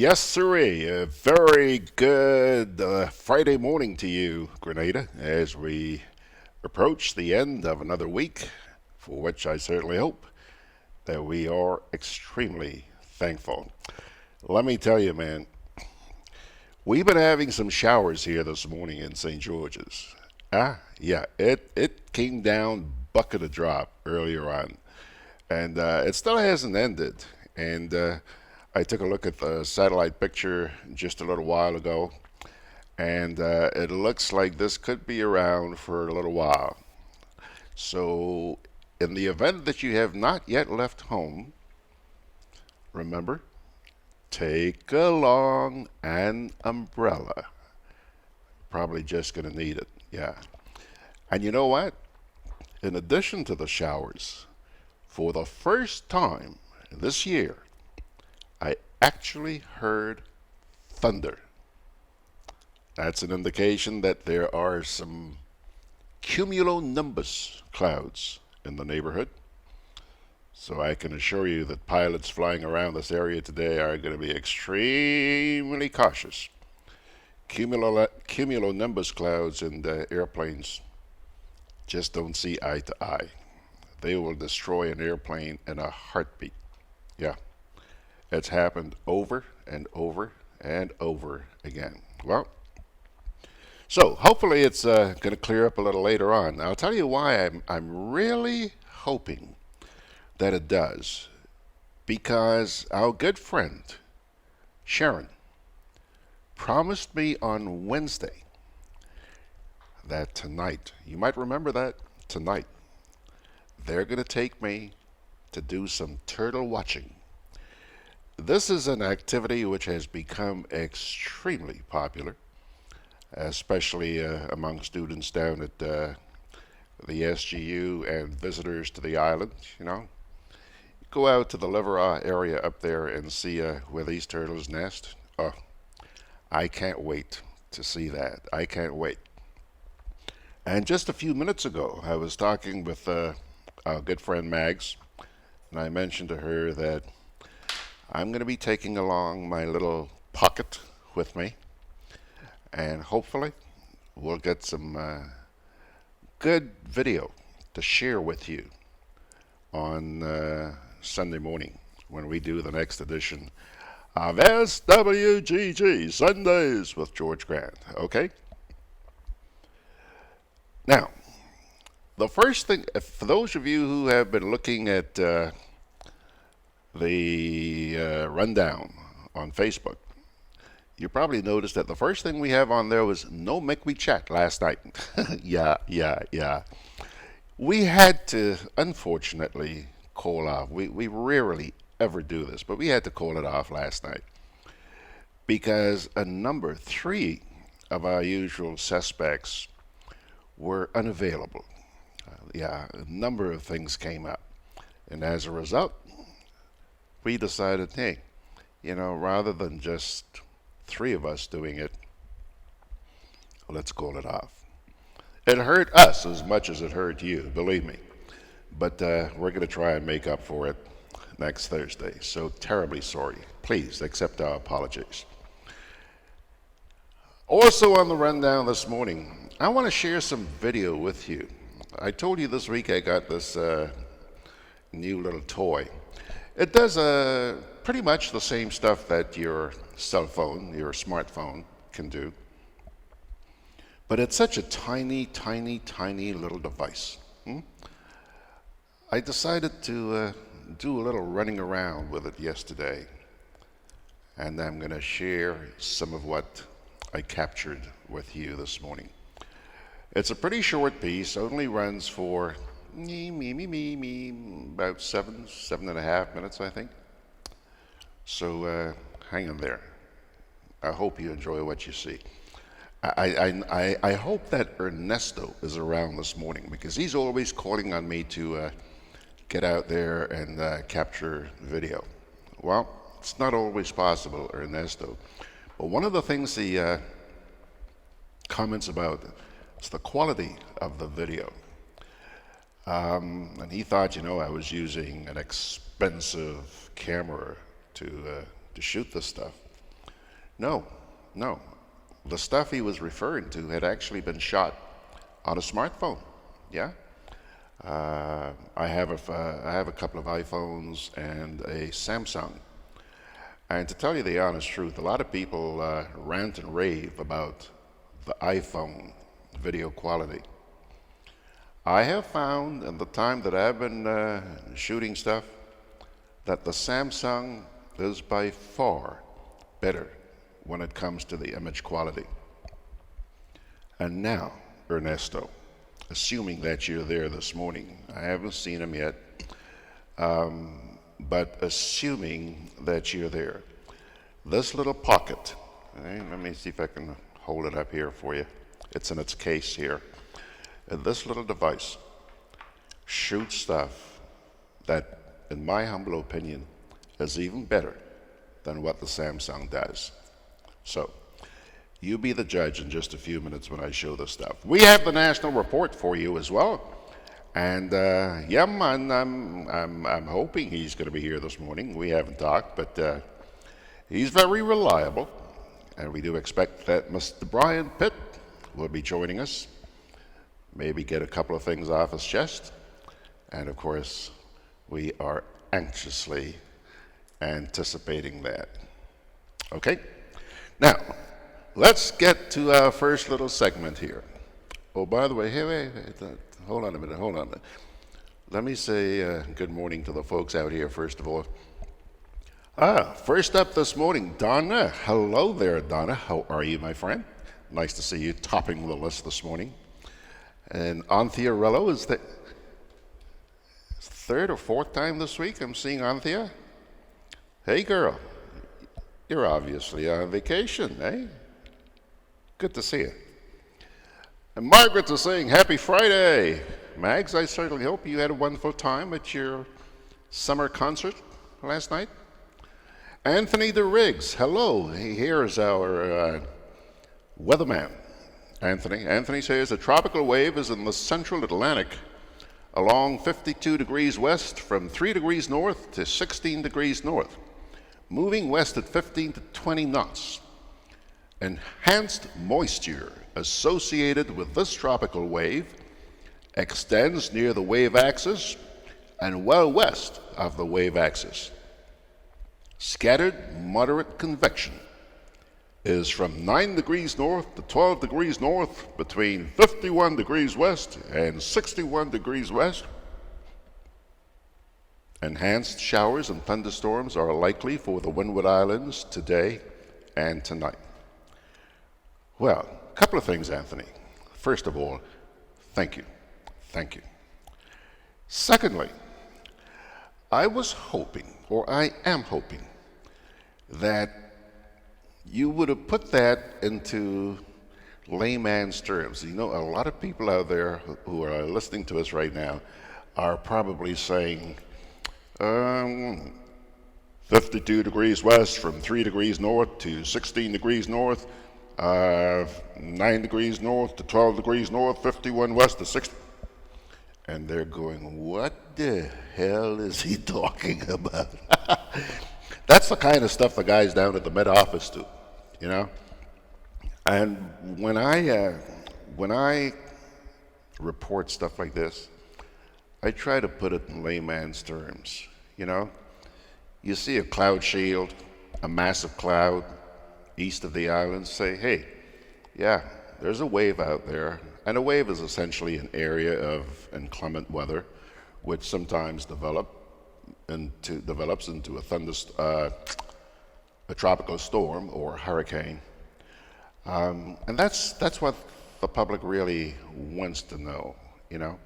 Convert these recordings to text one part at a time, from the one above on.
Yes, sirree. A very good Friday morning to you, Grenada, as we approach the end of another week, for which I certainly hope that we are extremely thankful. Let me tell you, man, we've been having some showers here this morning in St. George's. Yeah, it came down bucket a drop earlier on, and it still hasn't ended. And I took a look at the satellite picture just a little while ago, and it looks like this could be around for a little while. So, in the event that you have not yet left home, remember, take along an umbrella. Probably just going to need it, yeah. And you know what? In addition to the showers, for the first time this year, I actually heard thunder. That's an indication that there are some cumulonimbus clouds in the neighborhood. So I can assure you that pilots flying around this area today are going to be extremely cautious. Cumulonimbus clouds and airplanes just don't see eye to eye. They will destroy an airplane in a heartbeat. Yeah, it's happened over and over and over again. Well, so hopefully it's going to clear up a little later on. I'll tell you why I'm really hoping that it does. Because our good friend, Sharon, promised me on Wednesday that tonight, you might remember that, tonight, they're going to take me to do some turtle watching. This is an activity which has become extremely popular, especially among students down at the SGU and visitors to the island. Go out to the Liverah area up there and see where these turtles nest. Oh, I can't wait to see that. I can't wait. And just a few minutes ago, I was talking with our good friend Mags, and I mentioned to her that I'm going to be taking along my little pocket with me, and hopefully we'll get some good video to share with you on Sunday morning when we do the next edition of SWGG Sundays with George Grant. Okay? Now, the first thing, for those of you who have been looking at the rundown on Facebook, you probably noticed that the first thing we have on there was no MEK We Chat last night. Yeah. We had to, unfortunately, call off. We rarely ever do this, but we had to call it off last night because three of our usual suspects were unavailable. A number of things came up. And as a result, we decided, hey, rather than just three of us doing it, let's call it off. It hurt us as much as it hurt you, believe me. But we're going to try and make up for it next Thursday. So terribly sorry. Please accept our apologies. Also on the rundown this morning, I want to share some video with you. I told you this week I got this new little toy. It does pretty much the same stuff that your cell phone, your smartphone can do. But it's such a tiny little device. I decided to do a little running around with it yesterday. And I'm going to share some of what I captured with you this morning. It's a pretty short piece, only runs for about 7.5 minutes, I think. So hang in there. I hope you enjoy what you see. I hope that Ernesto is around this morning because he's always calling on me to get out there and capture video. Well, it's not always possible, Ernesto. But one of the things he comments about is the quality of the video. And he thought, I was using an expensive camera to shoot this stuff. No, no. The stuff he was referring to had actually been shot on a smartphone. Yeah. I have a couple of iPhones and a Samsung. And to tell you the honest truth, a lot of people rant and rave about the iPhone video quality. I have found in the time that I've been shooting stuff that the Samsung is by far better when it comes to the image quality. And now, Ernesto, assuming that you're there this morning, I haven't seen him yet, but assuming that you're there, this little pocket, let me see if I can hold it up here for you. It's in its case here. And this little device shoots stuff that, in my humble opinion, is even better than what the Samsung does. So, you be the judge in just a few minutes when I show this stuff. We have the national report for you as well. And yeah, I'm hoping he's going to be here this morning. We haven't talked, but he's very reliable. And we do expect that Mr. Brian Pitt will be joining us. Maybe get a couple of things off his chest. And of course, we are anxiously anticipating that. Okay? Now, let's get to our first little segment here. Oh, by the way, hey, wait, hold on a minute. Let me say good morning to the folks out here, first of all. First up this morning, Donna. Hello there, Donna. How are you, my friend? Nice to see you topping the list this morning. And Anthea Rello, is the third or fourth time this week I'm seeing Anthea? Hey, girl. You're obviously on vacation, eh? Good to see you. And Margaret is saying, Happy Friday. Mags, I certainly hope you had a wonderful time at your summer concert last night. Anthony DeRiggs, hello. Here's our weatherman, Anthony. Anthony says a tropical wave is in the central Atlantic along 52 degrees west from 3 degrees north to 16 degrees north, moving west at 15 to 20 knots. Enhanced moisture associated with this tropical wave extends near the wave axis and well west of the wave axis. Scattered moderate convection is from 9 degrees north to 12 degrees north between 51 degrees west and 61 degrees west. Enhanced showers and thunderstorms are likely for the Windward Islands today and tonight. Well, a couple of things, Anthony. First of all, thank you. Thank you. Secondly, I was hoping, or I am hoping, that you would have put that into layman's terms. You know, a lot of people out there who are listening to us right now are probably saying, 52 degrees west from 3 degrees north to 16 degrees north, 9 degrees north to 12 degrees north, 51 west to 60. And they're going, what the hell is he talking about? That's the kind of stuff the guys down at the Met Office do, you know? And when I report stuff like this, I try to put it in layman's terms, you know? You see a cloud shield, a massive cloud east of the islands, say, hey, yeah, there's a wave out there. And a wave is essentially an area of inclement weather, which sometimes develops into a tropical storm or hurricane. And that's what the public really wants to know, you know.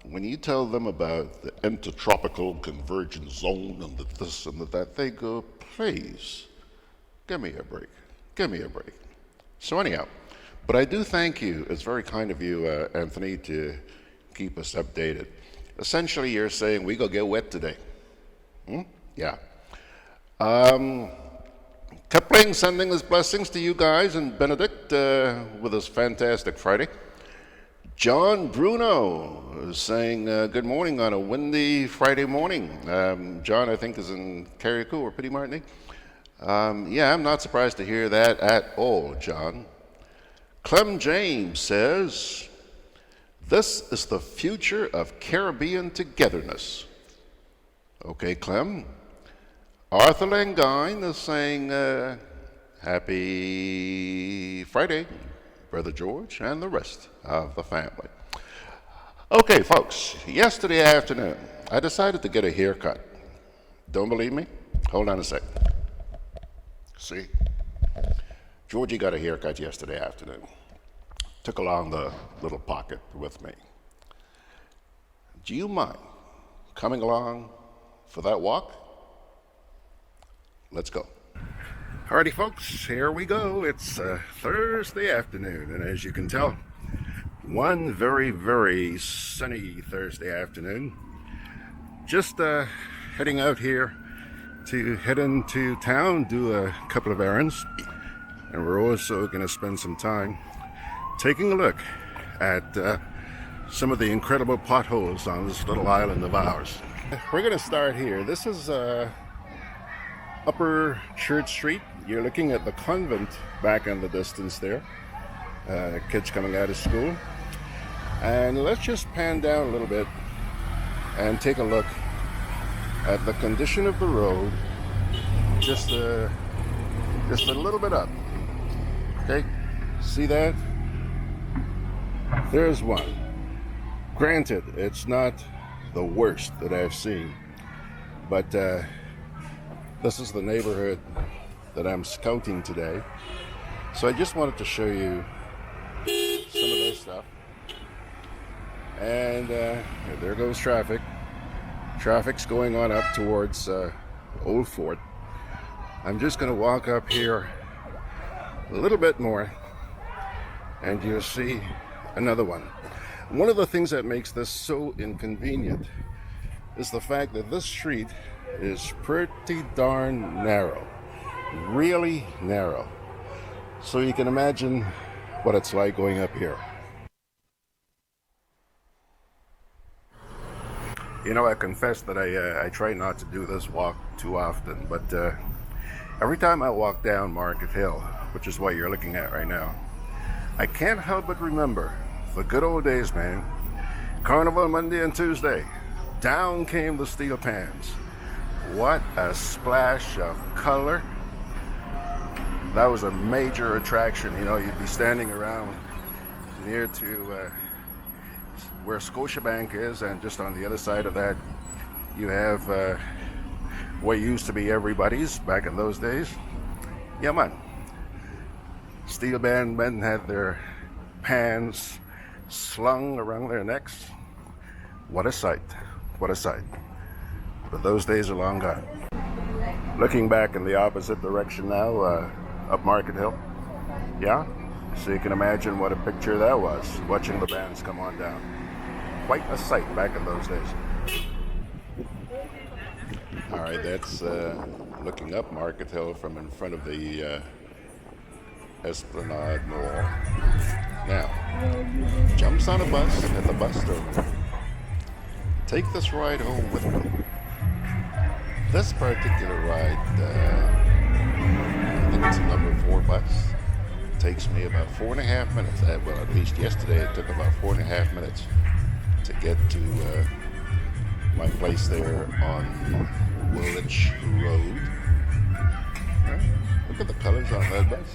When you tell them about the intertropical convergence zone and the this and the that, they go, please, give me a break. Give me a break. So anyhow, but I do thank you. It's very kind of you, Anthony, to keep us updated. Essentially, you're saying we go get wet today. Yeah. Kipling sending his blessings to you guys and Benedict with his fantastic Friday. John Bruno is saying good morning on a windy Friday morning. John, I think, is in Carriacou or Petit Martinique. Yeah, I'm not surprised to hear that at all, John. Clem James says, "This is the future of Caribbean togetherness." Okay, Clem. Arthur Langine is saying, happy Friday, Brother George and the rest of the family. Okay, folks, yesterday afternoon, I decided to get a haircut. Don't believe me? Hold on a sec. See? Georgie got a haircut yesterday afternoon. Took along the little pocket with me. Do you mind coming along for that walk? Let's go. Alrighty, folks, here we go. It's Thursday afternoon, and as you can tell, one very, very sunny Thursday afternoon. Just heading out here to head into town, do a couple of errands, and we're also going to spend some time taking a look at some of the incredible potholes on this little island of ours. We're going to start here. This is Upper Church Street. You're looking at the convent back in the distance there. Kids coming out of school. And let's just pan down a little bit and take a look at the condition of the road. Just a little bit up. Okay, see that? There's one. Granted, it's not the worst that I've seen, but this is the neighborhood that I'm scouting today. So I just wanted to show you some of this stuff. And there goes traffic. Traffic's going on up towards Old Fort. I'm just going to walk up here a little bit more, and you'll see another one. One of the things that makes this so inconvenient is the fact that this street is pretty darn narrow, really narrow. So you can imagine what it's like going up here. You know, I confess that I try not to do this walk too often, but every time I walk down Market Hill, which is what you're looking at right now, I can't help but remember the good old days, man. Carnival Monday and Tuesday. Down came the steel pans. What a splash of color. That was a major attraction. You know, you'd be standing around near to where Scotiabank is, and just on the other side of that, you have what used to be everybody's back in those days. Yeah, man. Steel band men had their pans slung around their necks. What a sight. What a sight. But those days are long gone. Looking back in the opposite direction now, up Market Hill. Yeah? So you can imagine what a picture that was, watching the bands come on down. Quite a sight back in those days. All right, that's looking up Market Hill from in front of the Esplanade Mall. Now, jumps on a bus at the bus terminal. Take this ride home with me. This particular ride, I think it's a number 4 bus. Takes me about 4.5 minutes. Well, at least yesterday it took about 4.5 minutes to get to my place there on Woolwich Road. Right. Look at the colors on that bus.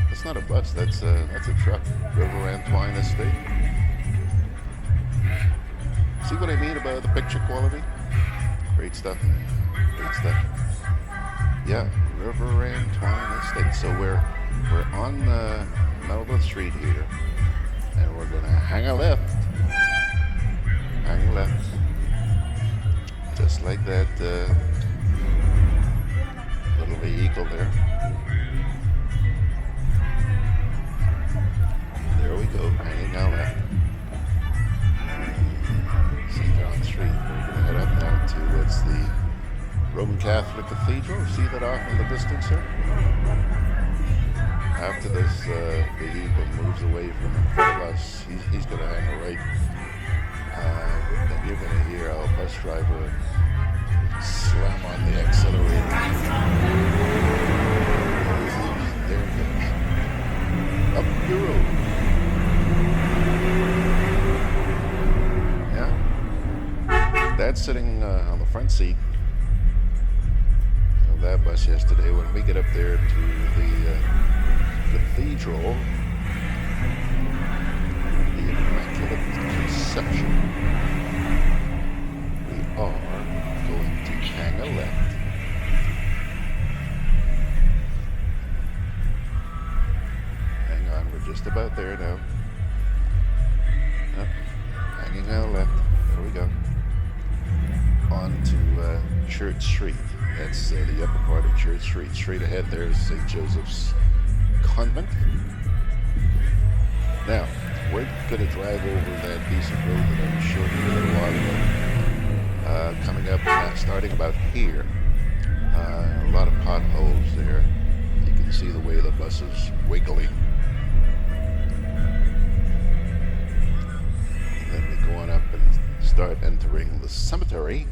That's not a bus, that's a truck. River Antoine Estate. See what I mean about the picture quality? Great stuff. Great stuff. Yeah, River Antoine Estate. So we're on Melville Street here, and we're gonna hang a left. Hang left. Just like that little vehicle there. There we go, hanging out left. St. John Street. We're going to head up now to what's the Roman Catholic Cathedral. See that off in the distance here? After this vehicle moves away from in front of us, he's going to hang a right. Then you're going to hear our bus driver slam on the accelerator. the road. Yeah. Dad's sitting on the front seat of that bus yesterday. When we get up there to the cathedral, the Immaculate Conception, we are going to hang a left. Hang on, we're just about there now. Yep. Hanging out left. There we go. On to Church Street. That's the upper part of Church Street. Straight ahead there is St. Joseph's Convent. Now, we're going to drive over that piece of road that I was showing you a little while ago. Coming up, starting about here. A lot of potholes there. You can see the way the bus is wiggling. And then we go on up and start entering the cemetery.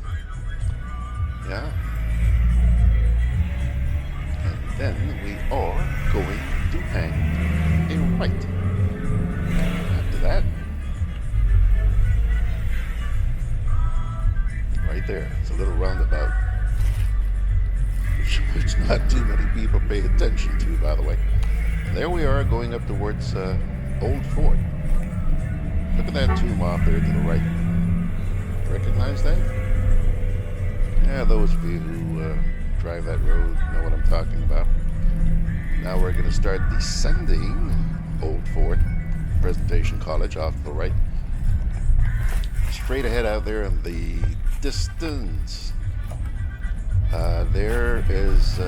Yeah. And then we are going to hang a right. After that, right there, it's a little roundabout, which not too many people pay attention to, by the way. And there we are going up towards Old Fort. Look at that tomb off there to the right. Recognize that? Yeah, those of you who drive that road know what I'm talking about. Now we're going to start descending Old Fort, Presentation College off to the right. Straight ahead out there in the distance, there is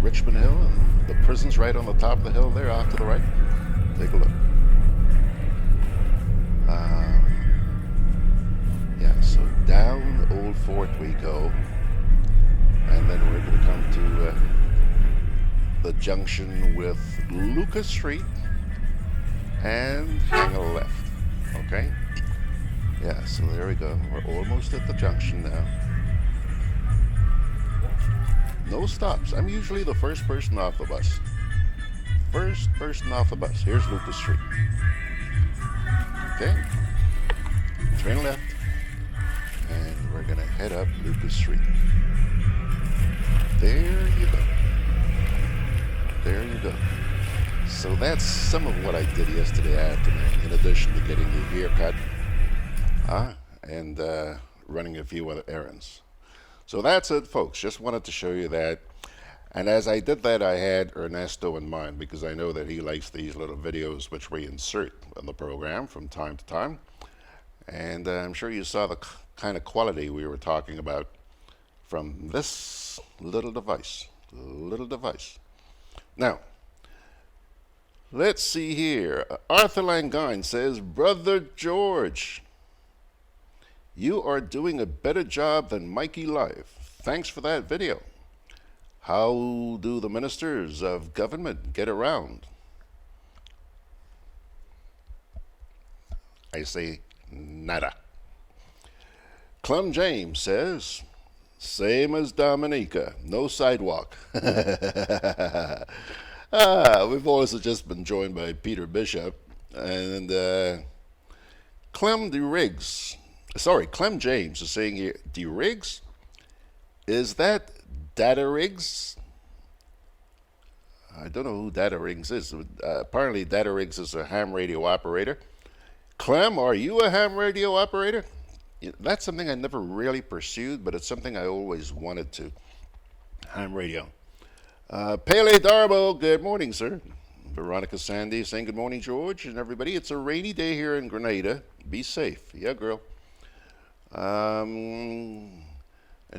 Richmond Hill, and the prison's right on the top of the hill there off to the right. Take a look. Yeah, so down Old Fort we go, and then we're going to come to the junction with Lucas Street and hang a left. Okay? Yeah, so there we go. We're almost at the junction now. No stops. I'm usually the first person off the bus. First person off the bus. Here's Lucas Street. Okay? Turn left. And we're going to head up Lucas Street. There you go. There you go. So that's some of what I did yesterday afternoon, in addition to getting your haircut and running a few other errands. So that's it, folks. Just wanted to show you that. And as I did that, I had Ernesto in mind, because I know that he likes these little videos which we insert in the program from time to time. And I'm sure you saw the kind of quality we were talking about from this little device. Now, let's see here. Arthur Langine says, Brother George, you are doing a better job than Mikey Live. Thanks for that video. How do the ministers of government get around? I say nada. Clem James says, same as Dominica, no sidewalk. We've also just been joined by Peter Bishop and Clem James is saying here, D. Riggs? Is that Data Riggs? I don't know who Data Riggs is. Apparently Data Riggs is a ham radio operator. Clem, are you a ham radio operator? That's something I never really pursued, but it's something I always wanted to. Ham radio. Pele Darbo, good morning, sir. Veronica Sandy saying good morning, George, and everybody. It's a rainy day here in Grenada. Be safe. Yeah, girl. And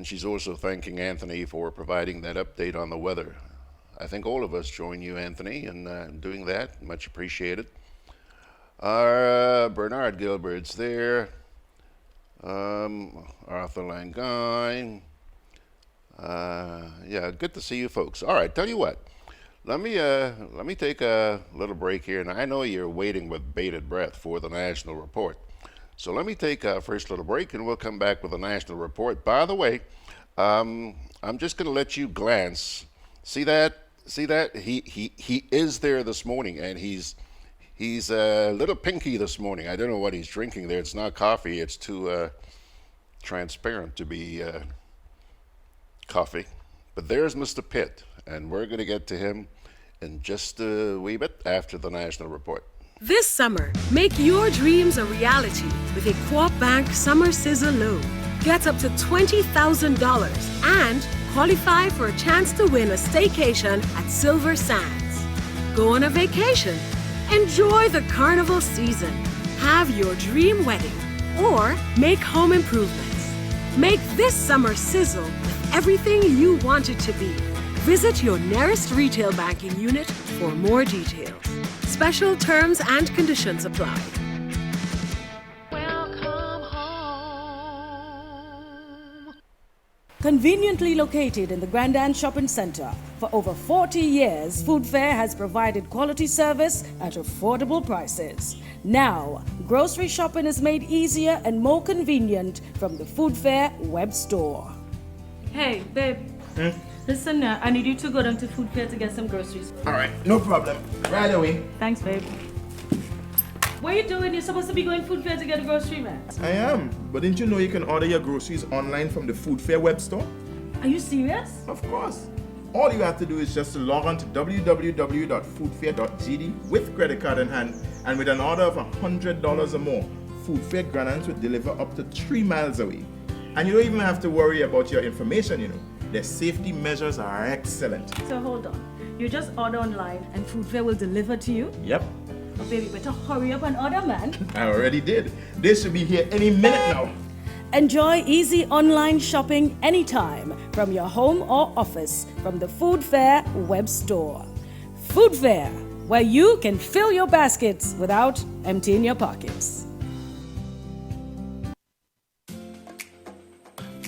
she's also thanking Anthony for providing that update on the weather. I think all of us join you, Anthony, in doing that. Much appreciated. Bernard Gilbert's there. Arthur Langine. Yeah, good to see you folks. All right, tell you what. Let me take a little break here, and I know you're waiting with bated breath for the national report. So let me take a first little break, and we'll come back with the national report. By the way, I'm just going to let you glance. See that See that? He is there this morning, and he's a little pinky this morning. I don't know what he's drinking there. It's not coffee. It's too transparent to be coffee. But there's Mr. Pitt, and we're going to get to him in just a wee bit after the national report. This summer, make your dreams a reality with a Co-op Bank Summer Sizzle Loan. Get up to $20,000 and qualify for a chance to win a staycation at Silver Sands. Go on a vacation. Enjoy the carnival season. Have your dream wedding or make home improvements. Make this summer sizzle with everything you want it to be. Visit your nearest retail banking unit for more details. Special terms and conditions apply. Welcome home. Conveniently located in the Grenada Shopping Center, for over 40 years, Food Fair has provided quality service at affordable prices. Now, grocery shopping is made easier and more convenient from the Food Fair web store. Hey, babe. Listen, I need you to go down to Food Fair to get some groceries. All right, no problem. Right away. Thanks, babe. What are you doing? You're supposed to be going Food Fair to get a grocery, man. I am, but didn't you know you can order your groceries online from the Food Fair web store? Are you serious? Of course. All you have to do is just to log on to www.foodfair.gd with credit card in hand, and with an order of $100 or more, Food Fair Grenadans will deliver up to 3 miles away. And you don't even have to worry about your information, you know. Their safety measures are excellent. So hold on. You just order online and Food Fair will deliver to you? Yep, Oh, baby, better hurry up and order, man. I already did. They should be here any minute now. Enjoy easy online shopping anytime from your home or office from the Food Fair web store. Food Fair, where you can fill your baskets without emptying your pockets.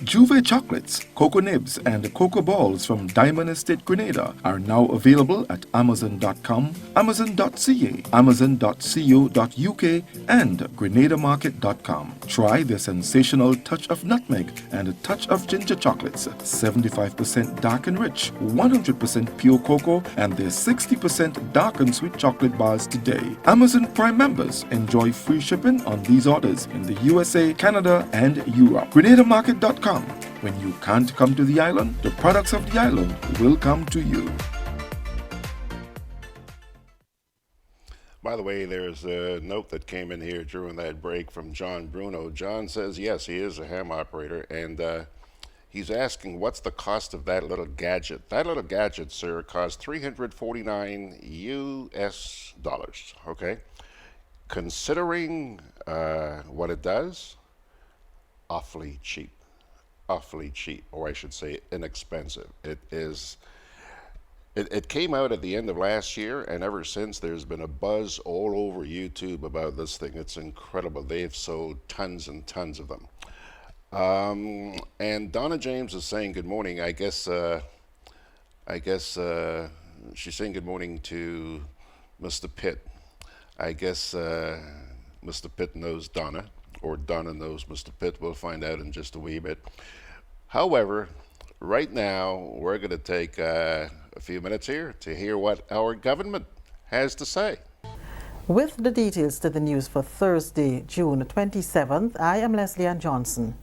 Juve chocolates, cocoa nibs, and cocoa balls from Diamond Estate Grenada are now available at Amazon.com, Amazon.ca, Amazon.co.uk, and GrenadaMarket.com. Try the sensational touch of nutmeg and a touch of ginger chocolates, 75% dark and rich, 100% pure cocoa, and their 60% dark and sweet chocolate bars today. Amazon Prime members enjoy free shipping on these orders in the USA, Canada, and Europe. GrenadaMarket.com. When you can't come to the island, the products of the island will come to you. By the way, there's a note that came in here during that break from John Bruno. John says, yes, he is a ham operator, and he's asking what's the cost of that little gadget. That little gadget, sir, costs $349 US, okay? Considering what it does, awfully cheap, or I should say inexpensive. It came out at the end of last year, and ever since there's been a buzz all over YouTube about this thing. It's incredible. They've sold tons and tons of them. And Donna James is saying good morning. I guess she's saying good morning to Mr. Pitt. I guess Mr. Pitt knows Donna, or Donna knows Mr. Pitt. We'll find out in just a wee bit. However, right now we're going to take a few minutes here to hear what our government has to say. With the details to the news for Thursday, June 27th, I am Leslie Ann Johnson.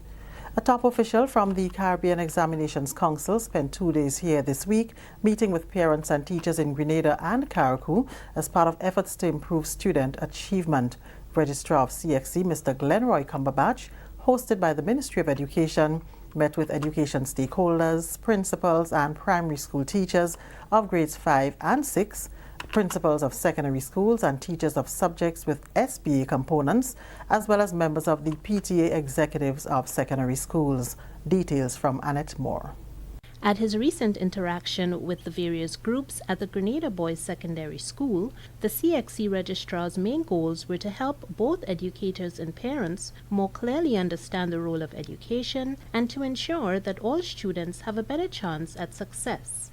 A top official from the Caribbean Examinations Council spent 2 days here this week, meeting with parents and teachers in Grenada and Carriacou as part of efforts to improve student achievement. Registrar of CXC, Mr. Glenroy Cumberbatch, hosted by the Ministry of Education, met with education stakeholders, principals and primary school teachers of grades 5 and 6, principals of secondary schools and teachers of subjects with SBA components, as well as members of the PTA executives of secondary schools. Details from Annette Moore. At his recent interaction with the various groups at the Grenada Boys Secondary School, the CXC Registrar's main goals were to help both educators and parents more clearly understand the role of education and to ensure that all students have a better chance at success.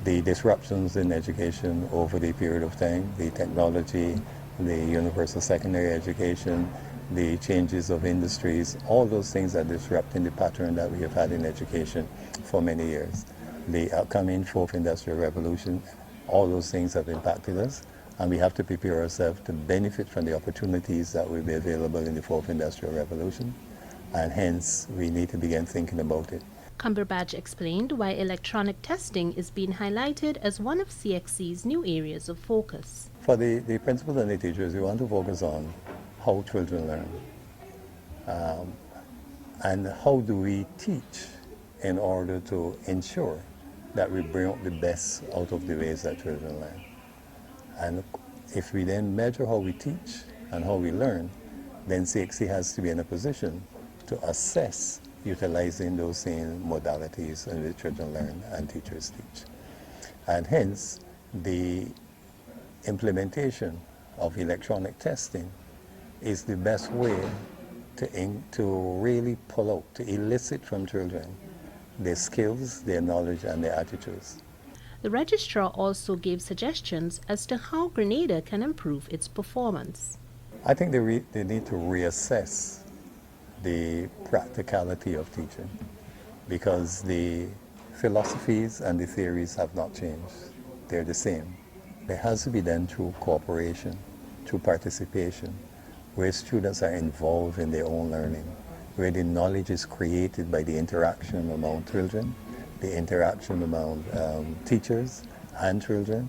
The disruptions in education over the period of time, the technology, the universal secondary education, the changes of industries, all those things are disrupting the pattern that we have had in education for many years. The upcoming fourth industrial revolution All those things have impacted us, and we have to prepare ourselves to benefit from the opportunities that will be available in the fourth industrial revolution, and hence we need to begin thinking about it. Cumberbatch explained why electronic testing is being highlighted as one of CXC's new areas of focus. For the principals and the teachers, we want to focus on how children learn, and how do we teach in order to ensure that we bring out the best out of the ways that children learn. And if we then measure how we teach and how we learn, then CXC has to be in a position to assess utilizing those same modalities in which children learn and teachers teach. And hence, the implementation of electronic testing is the best way to really pull out, to elicit from children their skills, their knowledge, and their attitudes. The registrar also gave suggestions as to how Grenada can improve its performance. I think they need to reassess the practicality of teaching, because the philosophies and the theories have not changed. They're the same. It has to be done through cooperation, through participation, where students are involved in their own learning, where the knowledge is created by the interaction among children, the interaction among teachers and children,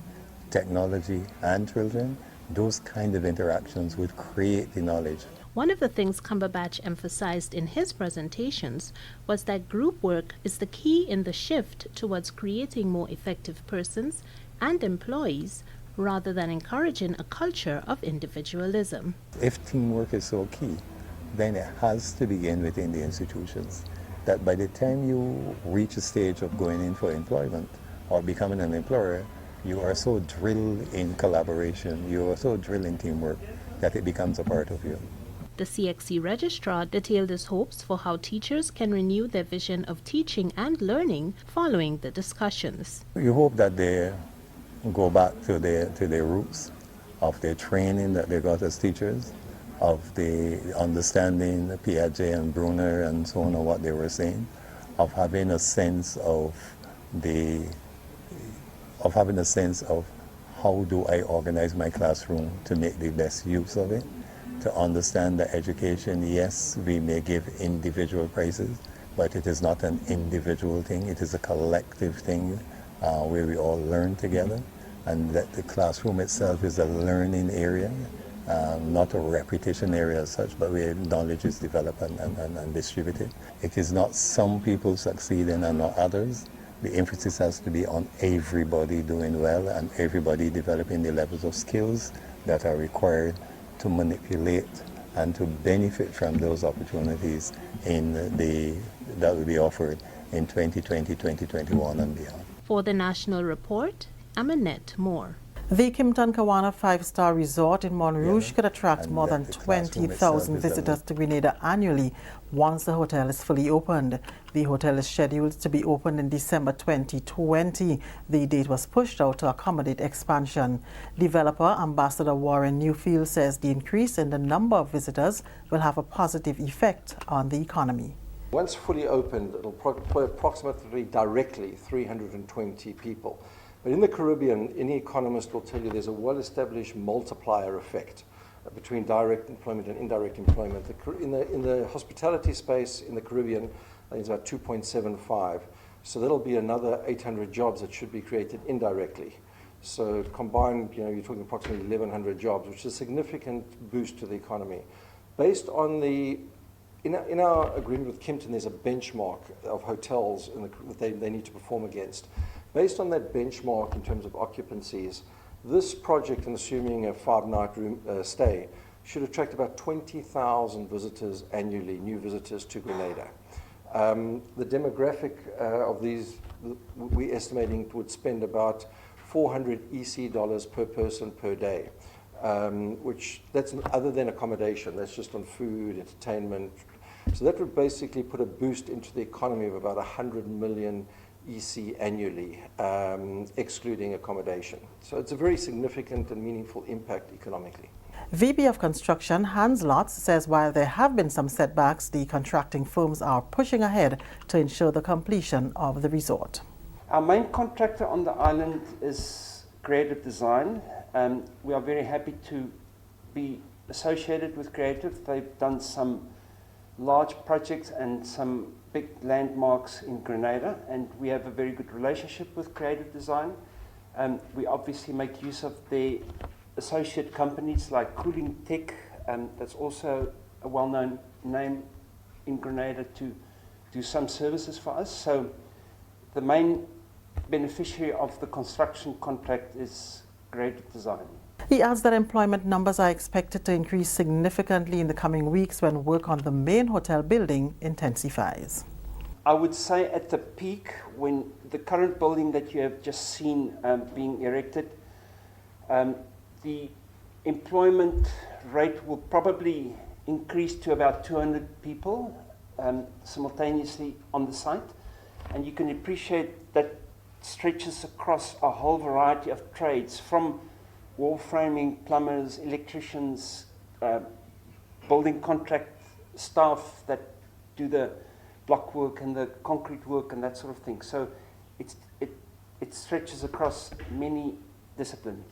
technology and children. Those kind of interactions would create the knowledge. One of the things Cumberbatch emphasized in his presentations was that group work is the key in the shift towards creating more effective persons and employees, rather than encouraging a culture of individualism. If teamwork is so key, then it has to begin within the institutions. That by the time you reach a stage of going in for employment or becoming an employer, you are so drilled in collaboration, you are so drilled in teamwork that it becomes a part of you. The CXC registrar detailed his hopes for how teachers can renew their vision of teaching and learning following the discussions. You hope that they go back to their roots of their training that they got as teachers, of the understing Piaget and Brunner and so on, and what they were saying, of having a sense of how do I organize my classroom to make the best use of it, to understand that education, yes, we may give individual prizes, but it is not an individual thing, it is a collective thing where we all learn together, and that the classroom itself is a learning area, not a repetition area as such, but where knowledge is developed and distributed. It is not some people succeeding and not others. The emphasis has to be on everybody doing well and everybody developing the levels of skills that are required to manipulate and to benefit from those opportunities that will be offered in 2020, 2021 and beyond. For the National Report, I'm Annette Moore. The Kimpton Kawana 5-star resort in Montrouge could attract more than 20,000 visitors to Grenada annually once the hotel is fully opened. The hotel is scheduled to be opened in December 2020. The date was pushed out to accommodate expansion. Developer Ambassador Warren Newfield says the increase in the number of visitors will have a positive effect on the economy. Once fully opened, it'll employ approximately directly 320 people. But in the Caribbean, any economist will tell you there's a well-established multiplier effect between direct employment and indirect employment. In the hospitality space in the Caribbean, I think it's about 2.75. So that'll be another 800 jobs that should be created indirectly. So combined, you're talking approximately 1,100 jobs, which is a significant boost to the economy. Based on in our agreement with Kimpton, there's a benchmark of hotels that they need to perform against. Based on that benchmark in terms of occupancies, this project, and assuming a 5-night room stay, should attract about 20,000 visitors annually, new visitors to Grenada. The demographic of these, we're estimating would spend about 400 EC dollars per person per day, which that's other than accommodation, that's just on food, entertainment. So that would basically put a boost into the economy of about 100 million EC annually, excluding accommodation. So it's a very significant and meaningful impact economically. VP of Construction Hans Lotz says while there have been some setbacks, the contracting firms are pushing ahead to ensure the completion of the resort. Our main contractor on the island is creative design. We are very happy to be associated with Creative. They've done some large projects and some big landmarks in Grenada, and we have a very good relationship with Creative Design. We obviously make use of their associate companies like Cooling Tech, that's also a well-known name in Grenada, to do some services for us. So the main beneficiary of the construction contract is Creative Design. He adds that employment numbers are expected to increase significantly in the coming weeks when work on the main hotel building intensifies. I would say at the peak, when the current building that you have just seen being erected, the employment rate will probably increase to about 200 people simultaneously on the site. And you can appreciate that stretches across a whole variety of trades, from wall framing, plumbers, electricians, building contract staff that do the block work and the concrete work and that sort of thing. So it stretches across many disciplines.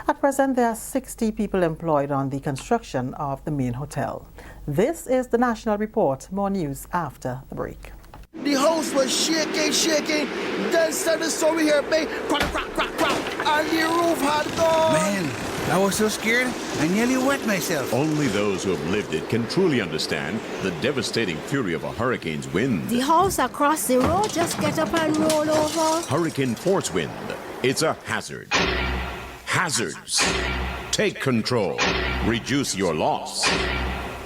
At present, there are 60 people employed on the construction of the main hotel. This is the National Report. More news after the break. The house was shaking. Then said the story here, babe. Crack, and the roof had gone. Man, I was so scared, I nearly wet myself. Only those who have lived it can truly understand the devastating fury of a hurricane's wind. The house across the road just get up and roll over. Hurricane force wind. It's a hazard. Hazards. Take control. Reduce your loss.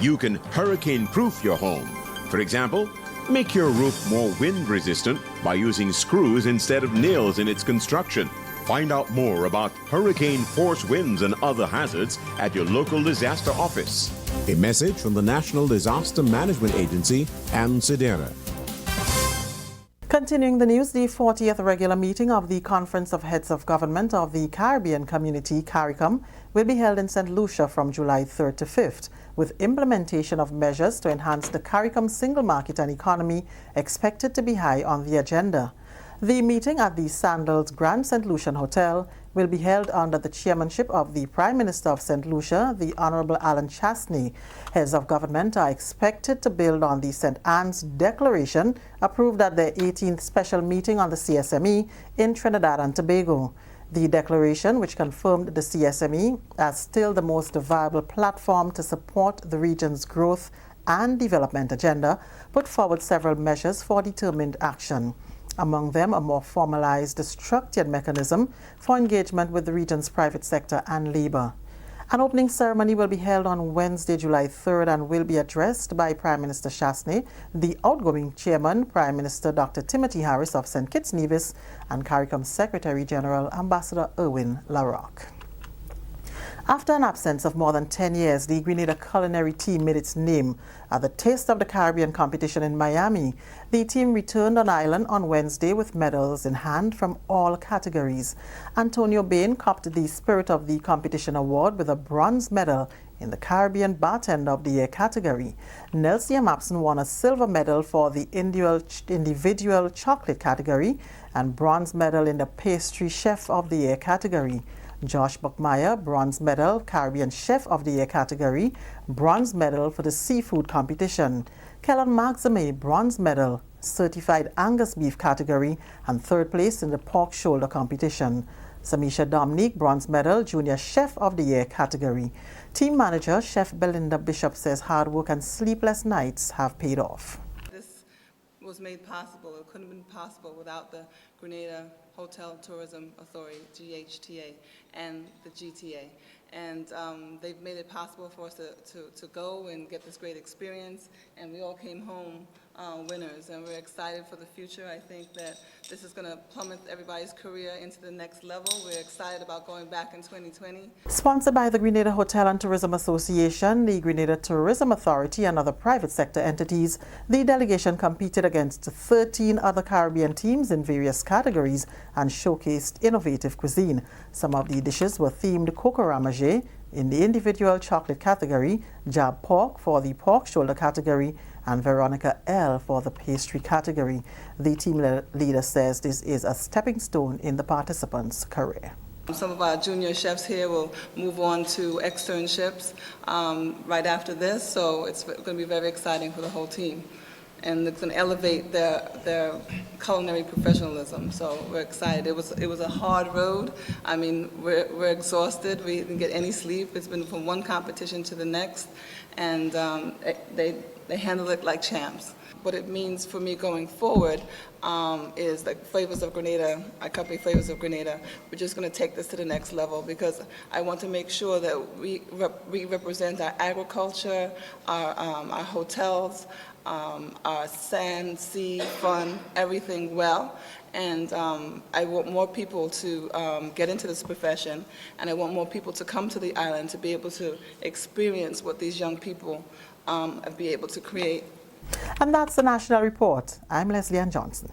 You can hurricane-proof your home. For example, make your roof more wind-resistant by using screws instead of nails in its construction. Find out more about hurricane force winds and other hazards at your local disaster office. A message from the National Disaster Management Agency and SEDERA. Continuing the news, the 40th regular meeting of the Conference of Heads of Government of the Caribbean Community, CARICOM, will be held in St. Lucia from July 3rd to 5th, with implementation of measures to enhance the CARICOM single market and economy expected to be high on the agenda. The meeting at the Sandals Grand St. Lucian Hotel will be held under the chairmanship of the Prime Minister of St. Lucia, the Honorable Alan Chastney. Heads of government are expected to build on the St. Anne's Declaration approved at their 18th special meeting on the CSME in Trinidad and Tobago. The declaration, which confirmed the CSME as still the most viable platform to support the region's growth and development agenda, put forward several measures for determined action. Among them, a more formalized, structured mechanism for engagement with the region's private sector and labor. An opening ceremony will be held on Wednesday, July 3rd, and will be addressed by Prime Minister Chastney, the outgoing chairman, Prime Minister Dr. Timothy Harris of St. Kitts Nevis, and CARICOM Secretary General Ambassador Erwin LaRocque. After an absence of more than 10 years, the Grenada culinary team made its name at the Taste of the Caribbean competition in Miami. The team returned on island on Wednesday with medals in hand from all categories. Antonio Bain copped the Spirit of the Competition award with a bronze medal in the Caribbean Bartender of the Year category. Nelsie Mapson won a silver medal for the individual chocolate category and bronze medal in the Pastry Chef of the Year category. Josh Buckmeyer, bronze medal, Caribbean Chef of the Year category, bronze medal for the seafood competition. Kellen Maxime, bronze medal, certified Angus beef category, and third place in the pork shoulder competition. Samisha Dominique, bronze medal, junior chef of the year category. Team manager, Chef Belinda Bishop, says hard work and sleepless nights have paid off. This was made possible. It couldn't have been possible without the Grenada Hotel Tourism Authority, GHTA, and the GTA. And they've made it possible for us to go and get this great experience, and we all came home winners, and we're excited for the future. I think that this is going to plummet everybody's career into the next level. We're excited about going back in 2020. Sponsored by the Grenada Hotel and Tourism Association, the Grenada Tourism Authority, and other private sector entities, the delegation competed against 13 other Caribbean teams in various categories and showcased innovative cuisine. Some of the dishes were themed coco ramage in the individual chocolate category, jab pork for the pork shoulder category, and Veronica L for the pastry category. The team leader says this is a stepping stone in the participants' career. Some of our junior chefs here will move on to externships right after this, so it's going to be very exciting for the whole team. And it's going to elevate their culinary professionalism. So we're excited. It was a hard road. I mean, we're exhausted. We didn't get any sleep. It's been from one competition to the next, and they handled it like champs. What it means for me going forward is like Flavors of Grenada, our company Flavors of Grenada, we're just going to take this to the next level because I want to make sure that we represent our agriculture, our hotels, our sand, sea, fun, everything well. And I want more people to get into this profession, and I want more people to come to the island to be able to experience what these young people be able to create. And that's the National Report. I'm Leslie Ann Johnson.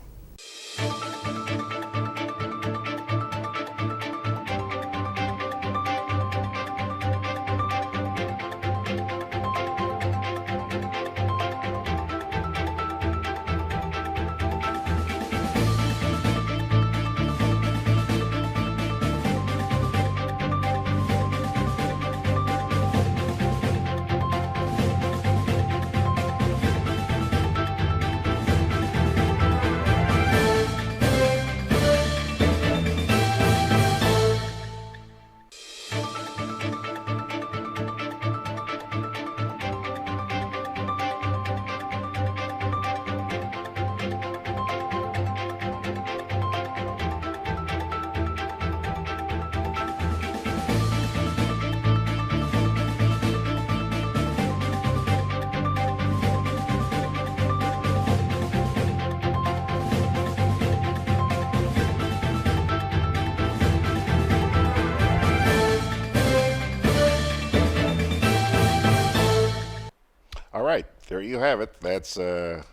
All right, there you have it. That's the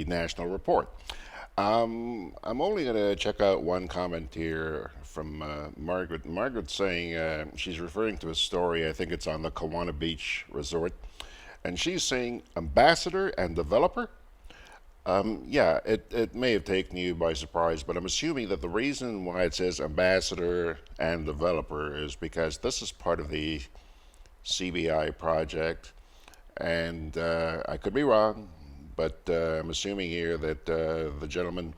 National Report. I'm only going to check out one comment here from Margaret. Margaret's saying she's referring to a story, I think it's on the Kawana Beach Resort, and she's saying ambassador and developer. Yeah, it may have taken you by surprise, but I'm assuming that the reason why it says ambassador and developer is because this is part of the CBI project. And I could be wrong, but I'm assuming here that the gentleman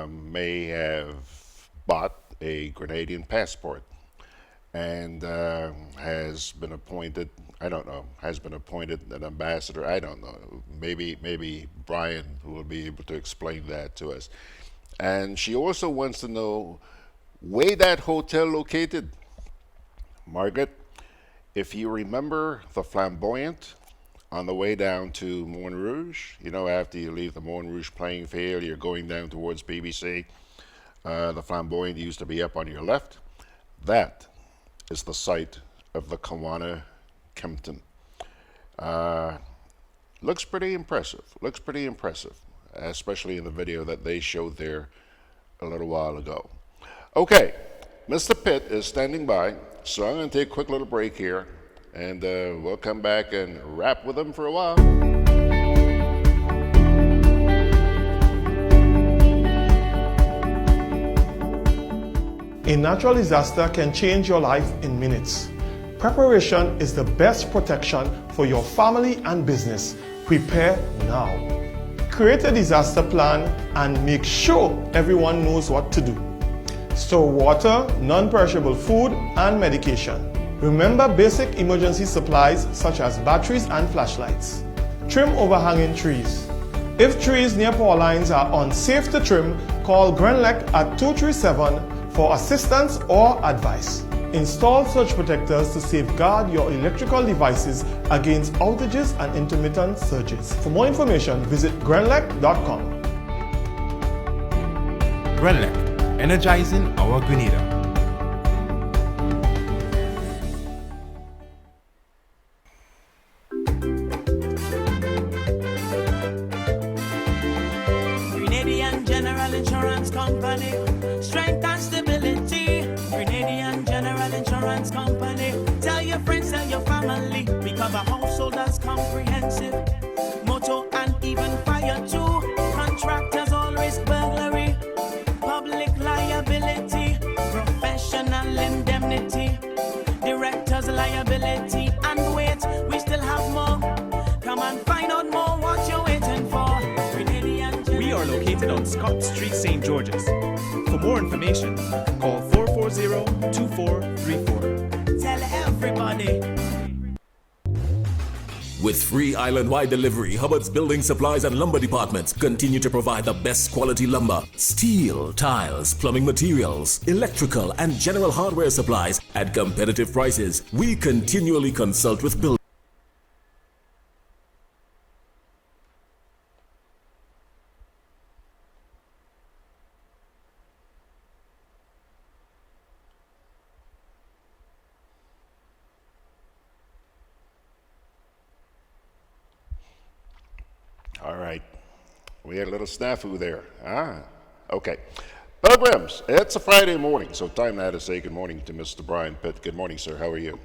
may have bought a Grenadian passport and has been appointed, I don't know, has been appointed an ambassador, I don't know. Maybe Brian will be able to explain that to us. And she also wants to know where that hotel located. Margaret, if you remember the Flamboyant, on the way down to Moulin Rouge, you know, after you leave the Moulin Rouge playing field, you're going down towards BBC. The Flamboyant used to be up on your left. That is the site of the Kawana Kempton. Looks pretty impressive. Looks pretty impressive, especially in the video that they showed there a little while ago. Okay, Mr. Pitt is standing by, so I'm going to take a quick little break here. And we'll come back and rap with them for a while. A natural disaster can change your life in minutes. Preparation is the best protection for your family and business. Prepare now. Create a disaster plan and make sure everyone knows what to do. Store water, non-perishable food, and medication. Remember basic emergency supplies such as batteries and flashlights. Trim overhanging trees. If trees near power lines are unsafe to trim, call GRENLEC at 237 for assistance or advice. Install surge protectors to safeguard your electrical devices against outages and intermittent surges. For more information, visit grenlec.com. GRENLEC, energizing our Grenada. Strength and stability. Grenadian General Insurance Company. Tell your friends, tell your family. We cover householders comprehensive. Motor and even fire too. Contractors all risk burglary. Public liability. Street, St. George's. For more information, call 440-2434. Tell everybody. With free island-wide delivery, Hubbard's Building Supplies and Lumber Departments continue to provide the best quality lumber, steel, tiles, plumbing materials, electrical, and general hardware supplies at competitive prices. We continually consult with builders. All right. We had a little snafu there. Okay. Pilgrims, it's a Friday morning, so time now to say good morning to Mr. Brian Pitt. Good morning, sir. How are you?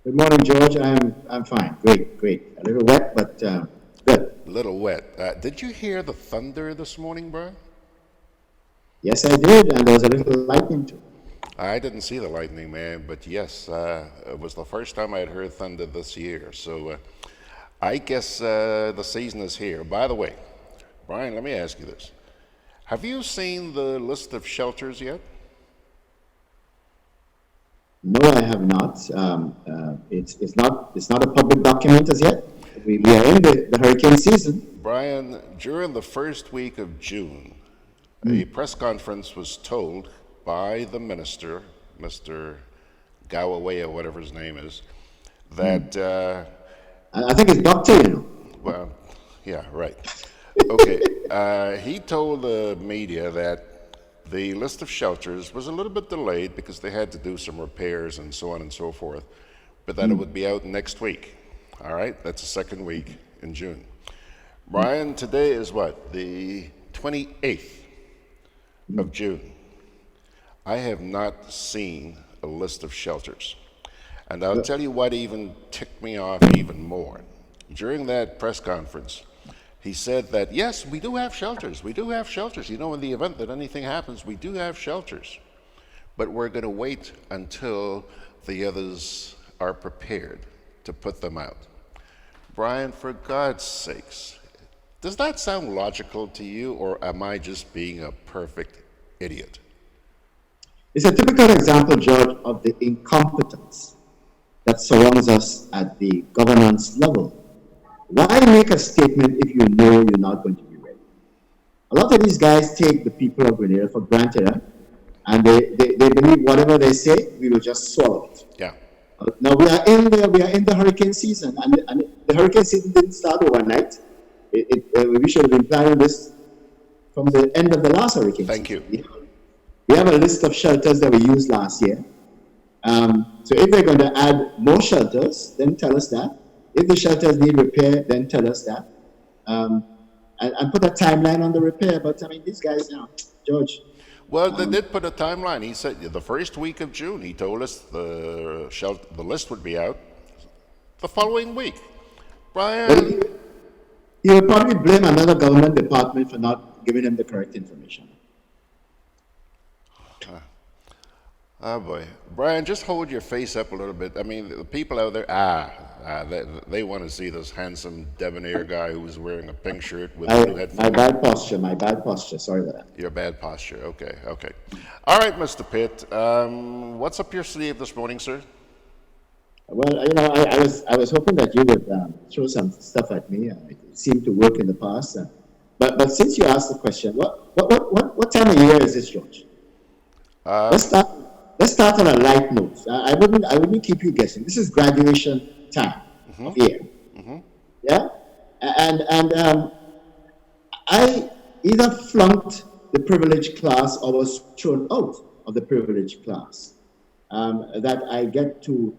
Good morning, George. I'm fine. Great. A little wet, but good. A little wet. Did you hear the thunder this morning, Brian? Yes, I did, and there was a little lightning too. I didn't see the lightning, man, but yes, it was the first time I had heard thunder this year. So I guess the season is here. By the way, Brian, let me ask you this. Have you seen the list of shelters yet? No, I have not. It's not a public document as yet. We are in the hurricane season. Brian, during the first week of June, a press conference was told by the minister, Mr. Galloway or whatever his name is, that I think it's Doctor, you know. Well, yeah, right. Okay. He told the media that the list of shelters was a little bit delayed because they had to do some repairs and so on and so forth, but that it would be out next week. All right? That's the second week in June. Brian, today is what? The 28th of June. I have not seen a list of shelters. And I'll tell you what even ticked me off even more. During that press conference, he said that, yes, we do have shelters. We do have shelters. You know, in the event that anything happens, we do have shelters. But we're going to wait until the others are prepared to put them out. Brian, for God's sakes, does that sound logical to you, or am I just being a perfect idiot? It's a typical example, George, of the incompetence that surrounds us at the governance level. Why make a statement if you know you're not going to be ready? A lot of these guys take the people of Grenada for granted, and they believe whatever they say, we will just swallow it. Yeah. Now we are in the hurricane season, and the hurricane season didn't start overnight. We should have been planning this from the end of the last hurricane. Thank you. We have a list of shelters that we used last year. So if they're going to add more shelters, then tell us that. If the shelters need repair, then tell us that. And put a timeline on the repair. But I mean, these guys now, George. Well, they did put a timeline. He said the first week of June. He told us the list would be out the following week. Brian, you would probably blame another government department for not giving them the correct information. Oh boy, Brian, just hold your face up a little bit. I mean, the people out there, they want to see this handsome debonair guy who was wearing a pink shirt with blue headphones. My bad posture. Sorry about that. Your bad posture. Okay. All right, Mr. Pitt. What's up your sleeve this morning, sir? Well, you know, I was hoping that you would throw some stuff at me. It seemed to work in the past. But since you asked the question, what time of year is this, George? Let's start on a light note. I wouldn't keep you guessing. This is graduation time of year. Yeah, and I either flunked the privileged class or was thrown out of the privileged class. That I get to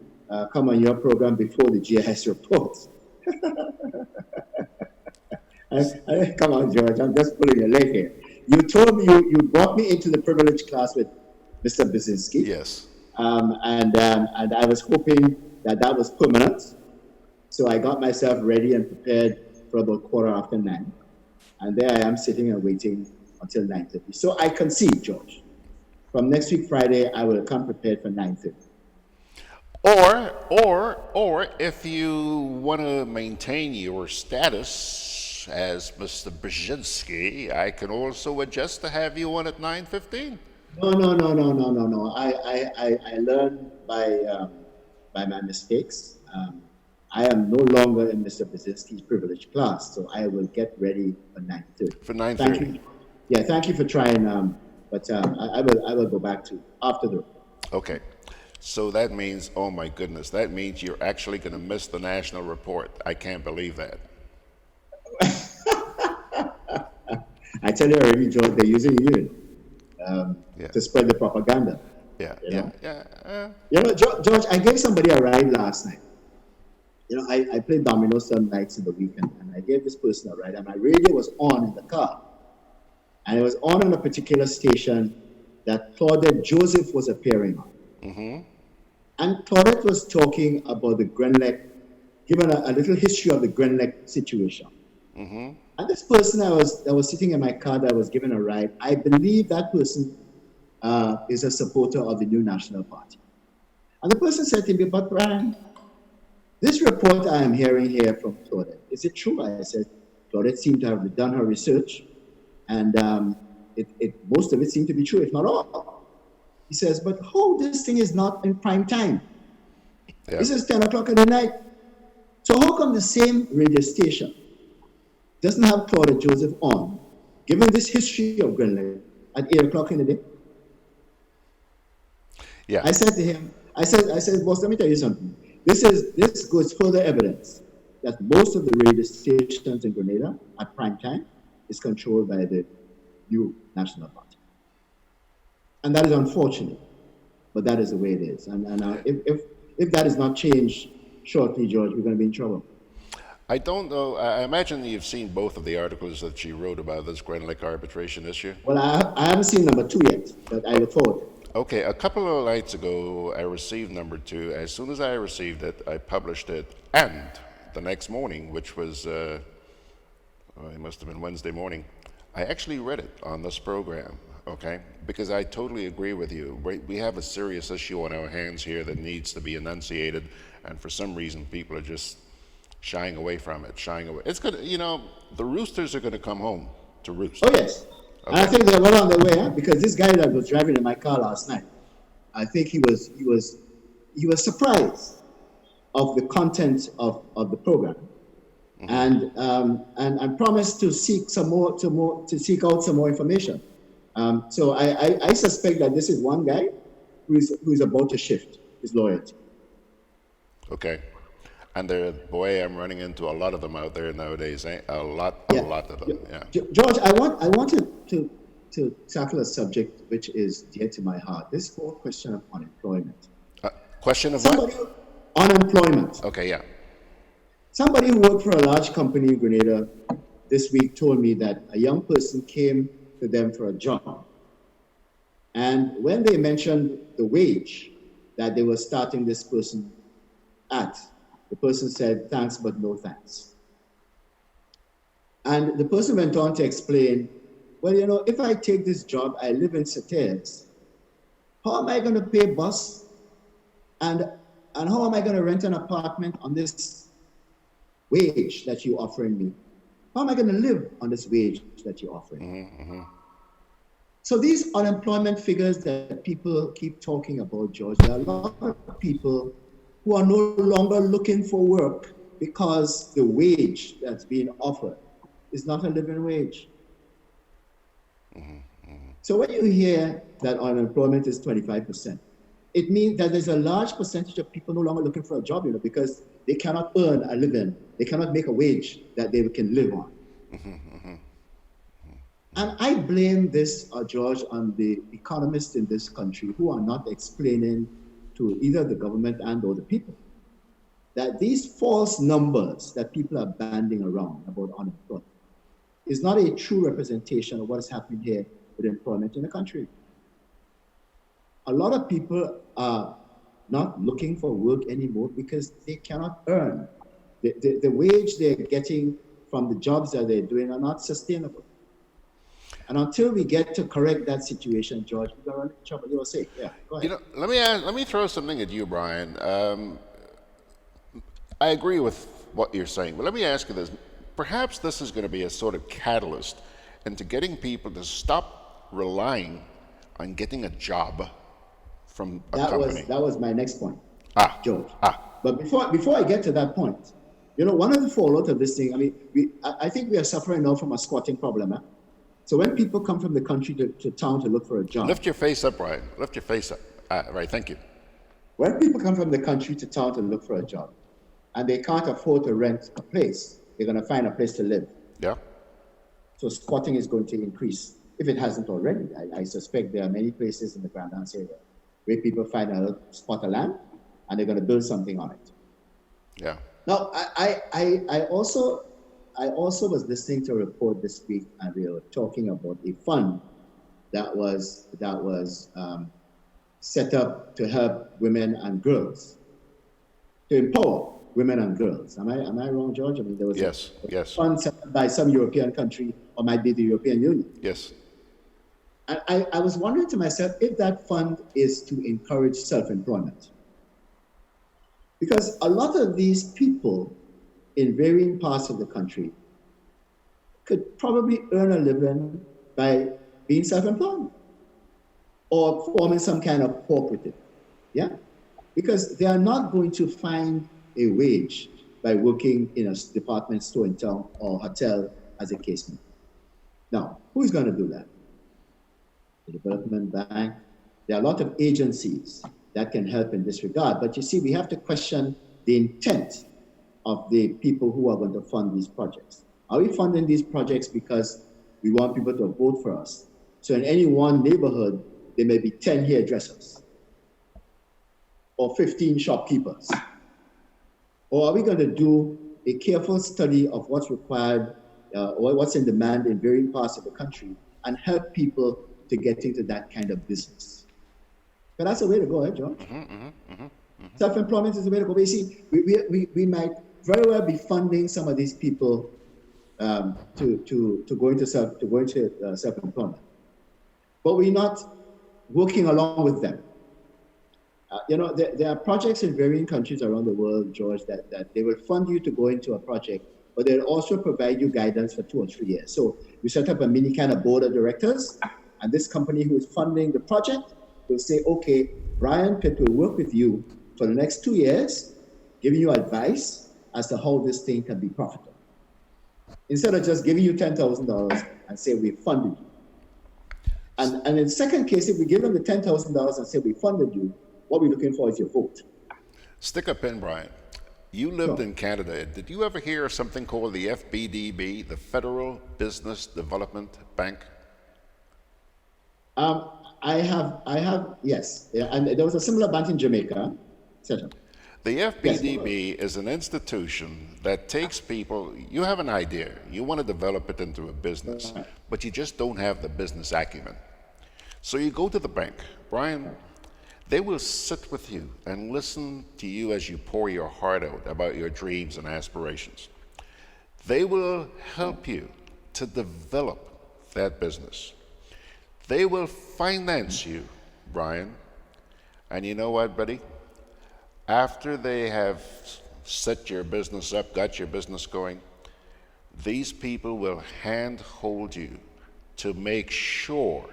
come on your program before the GIS report. Come on, George. I'm just pulling your leg here. You told me you brought me into the privileged class with Mr. Brzezinski. Yes. And I was hoping that was permanent. So I got myself ready and prepared for about 9:15. And there I am sitting and waiting until 9:30. So I concede, George. From next week, Friday, I will come prepared for 9:30. Or if you want to maintain your status much as Mr. Brzezinski, I can also adjust to have you on at 9:15. No. I learned by my mistakes. I am no longer in Mr. Brzezinski's privileged class, so I will get ready for 9:30. For 9:30. Thank you. Yeah, thank you for trying. But I will go back to after the. Okay. So that means, oh my goodness, that means you're actually going to miss the national report. I can't believe that. I tell you already, George, they're using you to spread the propaganda. Yeah, yeah. You know, George, I gave somebody a ride last night. You know, I played dominoes some nights in the weekend, and I gave this person a ride, and my radio was on in the car. And it was on a particular station that Claudette Joseph was appearing on. Mm-hmm. And Claudette was talking about the Grenlec, given a little history of the Grenlec situation. Mm-hmm. And this person that was sitting in my car that was given a ride, I believe that person is a supporter of the New National Party. And the person said to me, but Brian, this report I am hearing here from Claudette, is it true? I said, Claudette seemed to have done her research, and most of it seemed to be true, if not all. He says, but how this thing is not in prime time? Yeah. This is 10 o'clock at night. So how come the same radio station doesn't have Claudette Joseph on, given this history of Grenlec, at 8 o'clock in the day? Yeah. I said to him, I said, boss, let me tell you something. This goes further evidence that most of the radio stations in Grenada at prime time is controlled by the New National Party. And that is unfortunate, but that is the way it is. And if that is not changed shortly, George, we're going to be in trouble. I don't know. I imagine you've seen both of the articles that she wrote about this Grenlec arbitration issue. Well, I haven't seen number 2 yet, but I look forward. Okay, a couple of nights ago, I received number 2. As soon as I received it, I published it, and the next morning, which was, it must have been Wednesday morning, I actually read it on this program. Okay, because I totally agree with you. We have a serious issue on our hands here that needs to be enunciated, and for some reason, people are just shying away from it, shying away. It's good, you know. The roosters are going to come home to roost. Oh yes, okay. And I think they're well on their way, because this guy that was driving in my car last night, I think he was surprised of the content of the program, and promised to seek out some more information. So I suspect that this is one guy who's about to shift his loyalty. Okay. And boy, I'm running into a lot of them out there nowadays. A lot of them. Yeah. George, I wanted to tackle a subject which is dear to my heart. This whole question of unemployment. Question of what? Unemployment. Okay, yeah. Somebody who worked for a large company in Grenada this week told me that a young person came to them for a job. And when they mentioned the wage that they were starting this person at, the person said, thanks, but no thanks. And the person went on to explain, well, you know, if I take this job, I live in Sateres, how am I going to pay bus? And how am I going to rent an apartment on this wage that you're offering me? How am I going to live on this wage that you're offering? Mm-hmm. So these unemployment figures that people keep talking about, George, there are a lot of people who are no longer looking for work because the wage that's being offered is not a living wage. So when you hear that unemployment is 25%, it means that there's a large percentage of people no longer looking for a job, you know, because they cannot earn a living. They cannot make a wage that they can live on. And I blame this, George, on the economists in this country who are not explaining to either the government and or the people that these false numbers that people are banding around about unemployment is not a true representation of what is happening here with employment in the country. A lot of people are not looking for work anymore because they cannot earn. The wage they're getting from the jobs that they're doing are not sustainable. And until we get to correct that situation, George, we're running into trouble. You were saying, yeah, go ahead. You know, let me throw something at you, Brian. I agree with what you're saying, but let me ask you this. perhaps this is going to be a sort of catalyst into getting people to stop relying on getting a job from a company. That was my next point, George. Ah. But before I get to that point, you know, one of the fallout of this thing, I mean, I think we are suffering now from a squatting problem. Eh? So when people come from the country to town to look for a job. Lift your face up, Brian. Lift your face up. Right, thank you. When people come from the country to town to look for a job, and they can't afford to rent a place, they're going to find a place to live. Yeah. So squatting is going to increase, if it hasn't already. I suspect there are many places in the Grand Anse area where people find a spot of land, and they're going to build something on it. Yeah. Now, I also was listening to a report this week, and we were talking about a fund that was set up to help women and girls, to empower women and girls. Am I wrong, George? I mean, there was a fund set up by some European country, or might be the European Union. Yes. And I was wondering to myself if that fund is to encourage self-employment. Because a lot of these people in varying parts of the country could probably earn a living by being self-employed or forming some kind of cooperative, yeah? Because they are not going to find a wage by working in a department store in town or hotel, as a case may be. Now, who's going to do that? The Development Bank. There are a lot of agencies that can help in this regard, but you see, we have to question the intent of the people who are going to fund these projects. Are we funding these projects because we want people to vote for us? So in any one neighborhood, there may be 10 hairdressers or 15 shopkeepers. Or are we going to do a careful study of what's required or what's in demand in varying parts of the country and help people to get into that kind of business? But that's the way to go, George? Self-employment is the way to go. But you see, we might very well be funding some of these people to go into self-employment, but we're not working along with them. You know, there are projects in varying countries around the world, George, that they will fund you to go into a project, but they'll also provide you guidance for 2 or 3 years. So you set up a mini kind of board of directors, and this company who is funding the project will say, okay, Brian Pitt will work with you for the next 2 years, giving you advice as to how this thing can be profitable. Instead of just giving you $10,000 and say, we funded you. And in the second case, if we give them the $10,000 and say, we funded you, what we're looking for is your vote. Stick a pin, Brian. You lived in Canada. Did you ever hear of something called the FBDB, the Federal Business Development Bank? I have, yes. Yeah, and there was a similar bank in Jamaica set up. The FBDB is an institution that takes people, you have an idea, you want to develop it into a business, but you just don't have the business acumen. So you go to the bank. Brian, they will sit with you and listen to you as you pour your heart out about your dreams and aspirations. They will help you to develop that business. They will finance you, Brian. And you know what, buddy? After they have set your business up, got your business going, these people will handhold you to make sure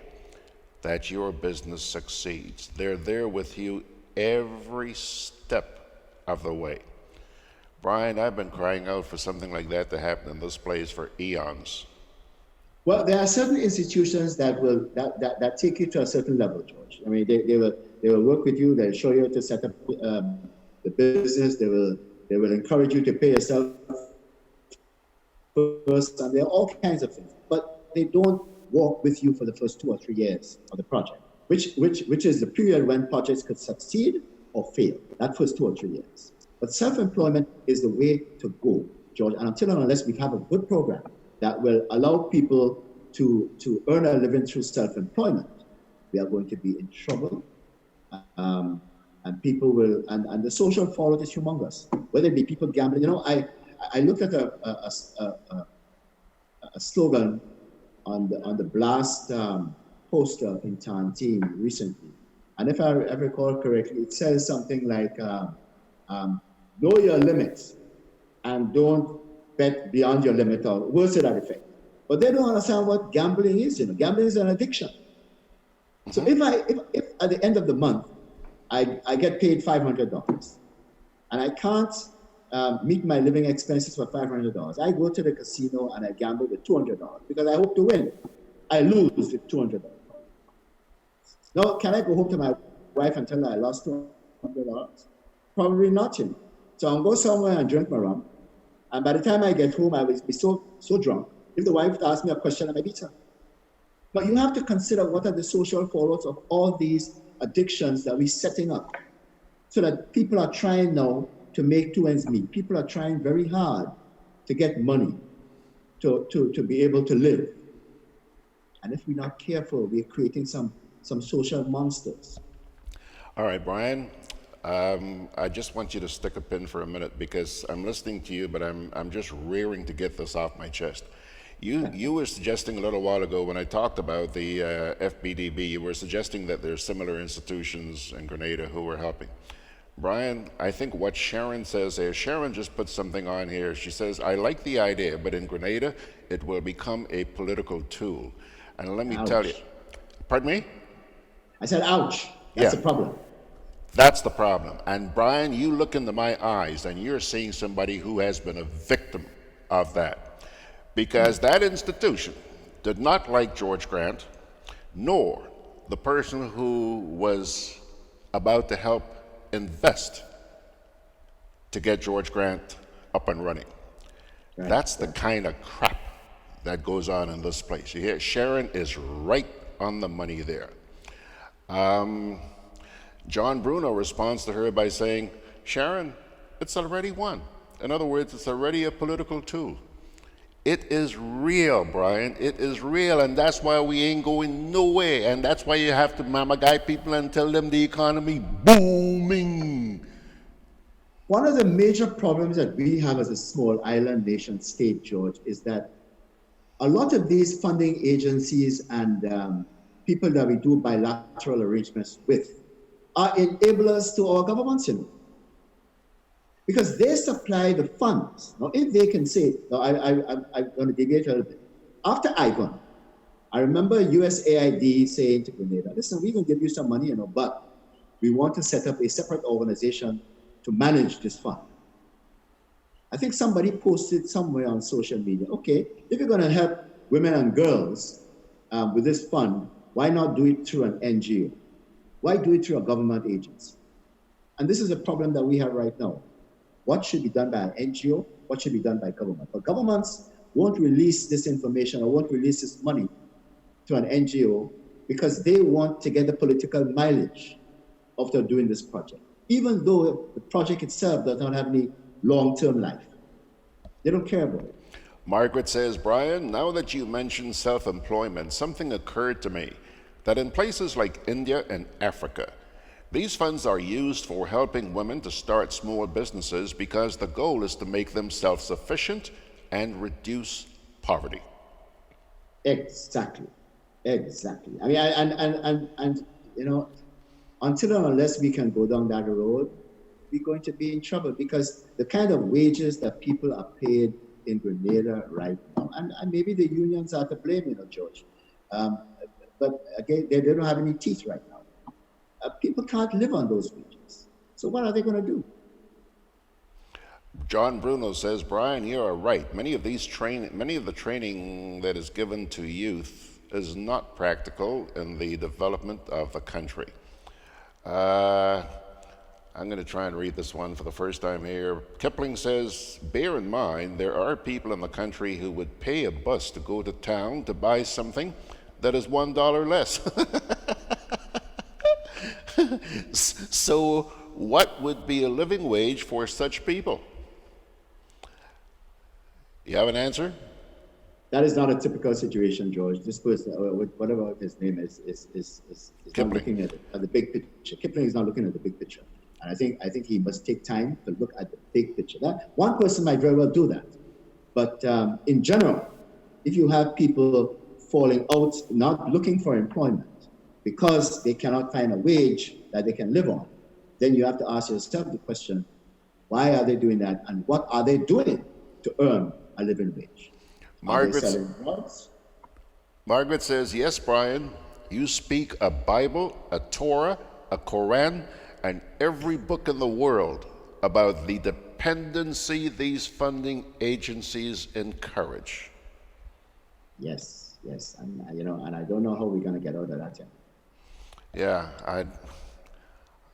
that your business succeeds. They're there with you every step of the way. Brian, I've been crying out for something like that to happen in this place for eons. Well, there are certain institutions that will that take you to a certain level, George. I mean, they will work with you. They'll show you how to set up the business. They will encourage you to pay yourself first, and there are all kinds of things. But they don't walk with you for the first 2 or 3 years of the project, which is the period when projects could succeed or fail. That first 2 or 3 years. But self-employment is the way to go, George. And until and unless we have a good program that will allow people to earn a living through self-employment, we are going to be in trouble. And people will, and the social fallout is humongous. Whether it be people gambling, you know, I looked at a slogan on the blast poster in Tantine recently, and if I recall correctly, it says something like, "Know your limits, and don't bet beyond your limit or words to that effect. But they don't understand what gambling is. Gambling is an addiction. So if at the end of the month I get paid $500 and I can't meet my living expenses for $500, I go to the casino and I gamble with $200 because I hope to win. I lose with $200. Now, can I go home to my wife and tell her I lost $200? Probably not. So I'll go somewhere and drink my rum, and by the time I get home, I will be so drunk. If the wife asks me a question, I may beat her. But you have to consider what are the social fallouts of all these addictions that we're setting up, so that people are trying now to make two ends meet. People are trying very hard to get money to be able to live. And if we're not careful, we're creating some social monsters. All right, Brian. I just want you to stick a pin for a minute because I'm listening to you, but I'm just rearing to get this off my chest. You were suggesting a little while ago when I talked about the FBDB, you were suggesting that there's similar institutions in Grenada who are helping. Brian, I think what Sharon says here, Sharon just put something on here. She says, I like the idea, but in Grenada, it will become a political tool. And let me tell you, pardon me? I said, ouch. That's the problem. That's the problem. And Brian, you look into my eyes and you're seeing somebody who has been a victim of that. Because that institution did not like George Grant, nor the person who was about to help invest to get George Grant up and running. Right. That's the kind of crap that goes on in this place. You hear, Sharon is right on the money there. John Bruno responds to her by saying, Sharon, it's already won. In other words, it's already a political tool. It is real, Brian. It is real, and that's why we ain't going nowhere. And that's why you have to mama guy people and tell them the economy booming. One of the major problems that we have as a small island nation state, George, is that a lot of these funding agencies and people that we do bilateral arrangements with are enablers to our governments, because they supply the funds. Now, if they can say, now I'm going to deviate a little bit. After IGON, I remember USAID saying to Grenada, listen, we can give you some money, but we want to set up a separate organization to manage this fund. I think somebody posted somewhere on social media, okay, if you're going to help women and girls with this fund, why not do it through an NGO? Why do it through a government agency? And this is a problem that we have right now. What should be done by an NGO? What should be done by government? But governments won't release this information or won't release this money to an NGO because they want to get the political mileage after doing this project, even though the project itself does not have any long-term life. They don't care about it. Margaret says, Brian, now that you mentioned self-employment, something occurred to me that in places like India and Africa, these funds are used for helping women to start small businesses because the goal is to make them self-sufficient and reduce poverty. Exactly. I mean, and until and unless we can go down that road, we're going to be in trouble because the kind of wages that people are paid in Grenada right now, and maybe the unions are to blame, George. But again, they don't have any teeth right now. People can't live on those wages. So what are they going to do? John Bruno says, Brian, you are right. Many of the training that is given to youth is not practical in the development of the country. I'm going to try and read this one for the first time here. Kipling says, bear in mind, there are people in the country who would pay a bus to go to town to buy something that is $1 less. So what would be a living wage for such people? You have an answer? That is not a typical situation, George. This person, whatever his name is not looking at the big picture. Kipling is not looking at the big picture. And I think he must take time to look at the big picture. That one person might very well do that. But in general, if you have people falling out, not looking for employment because they cannot find a wage that they can live on, then you have to ask yourself the question, why are they doing that and what are they doing to earn a living wage? Are they Margaret, selling drugs? Margaret says, yes, Brian, you speak a Bible, a Torah, a Quran, and every book in the world about the dependency these funding agencies encourage. Yes, and and I don't know how we're going to get out of that yet. Yeah,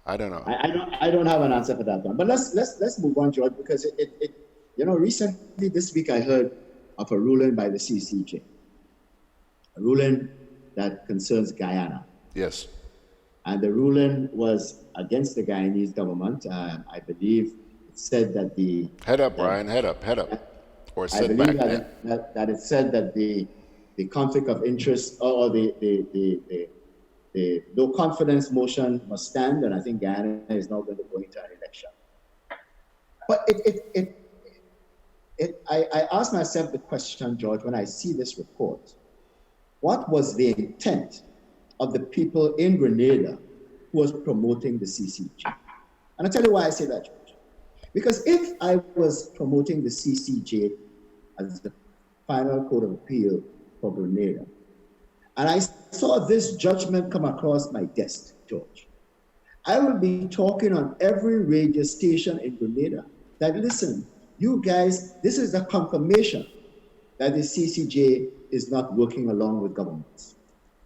I don't know. I don't have an answer for that one. But let's move on, George, because it recently this week I heard of a ruling by the CCJ, a ruling that concerns Guyana. Yes. And the ruling was against the Guyanese government. I believe it said that the head up, Brian, head up, or sit I believe back. that it said that the conflict of interest or the no confidence motion must stand, and I think Guyana is now going to go into an election. But I asked myself the question, George, when I see this report, what was the intent of the people in Grenada who was promoting the CCJ? And I'll tell you why I say that, George. Because if I was promoting the CCJ as the final court of appeal for Grenada, and I saw this judgment come across my desk, George, I will be talking on every radio station in Grenada that, listen, you guys, this is a confirmation that the CCJ is not working along with governments.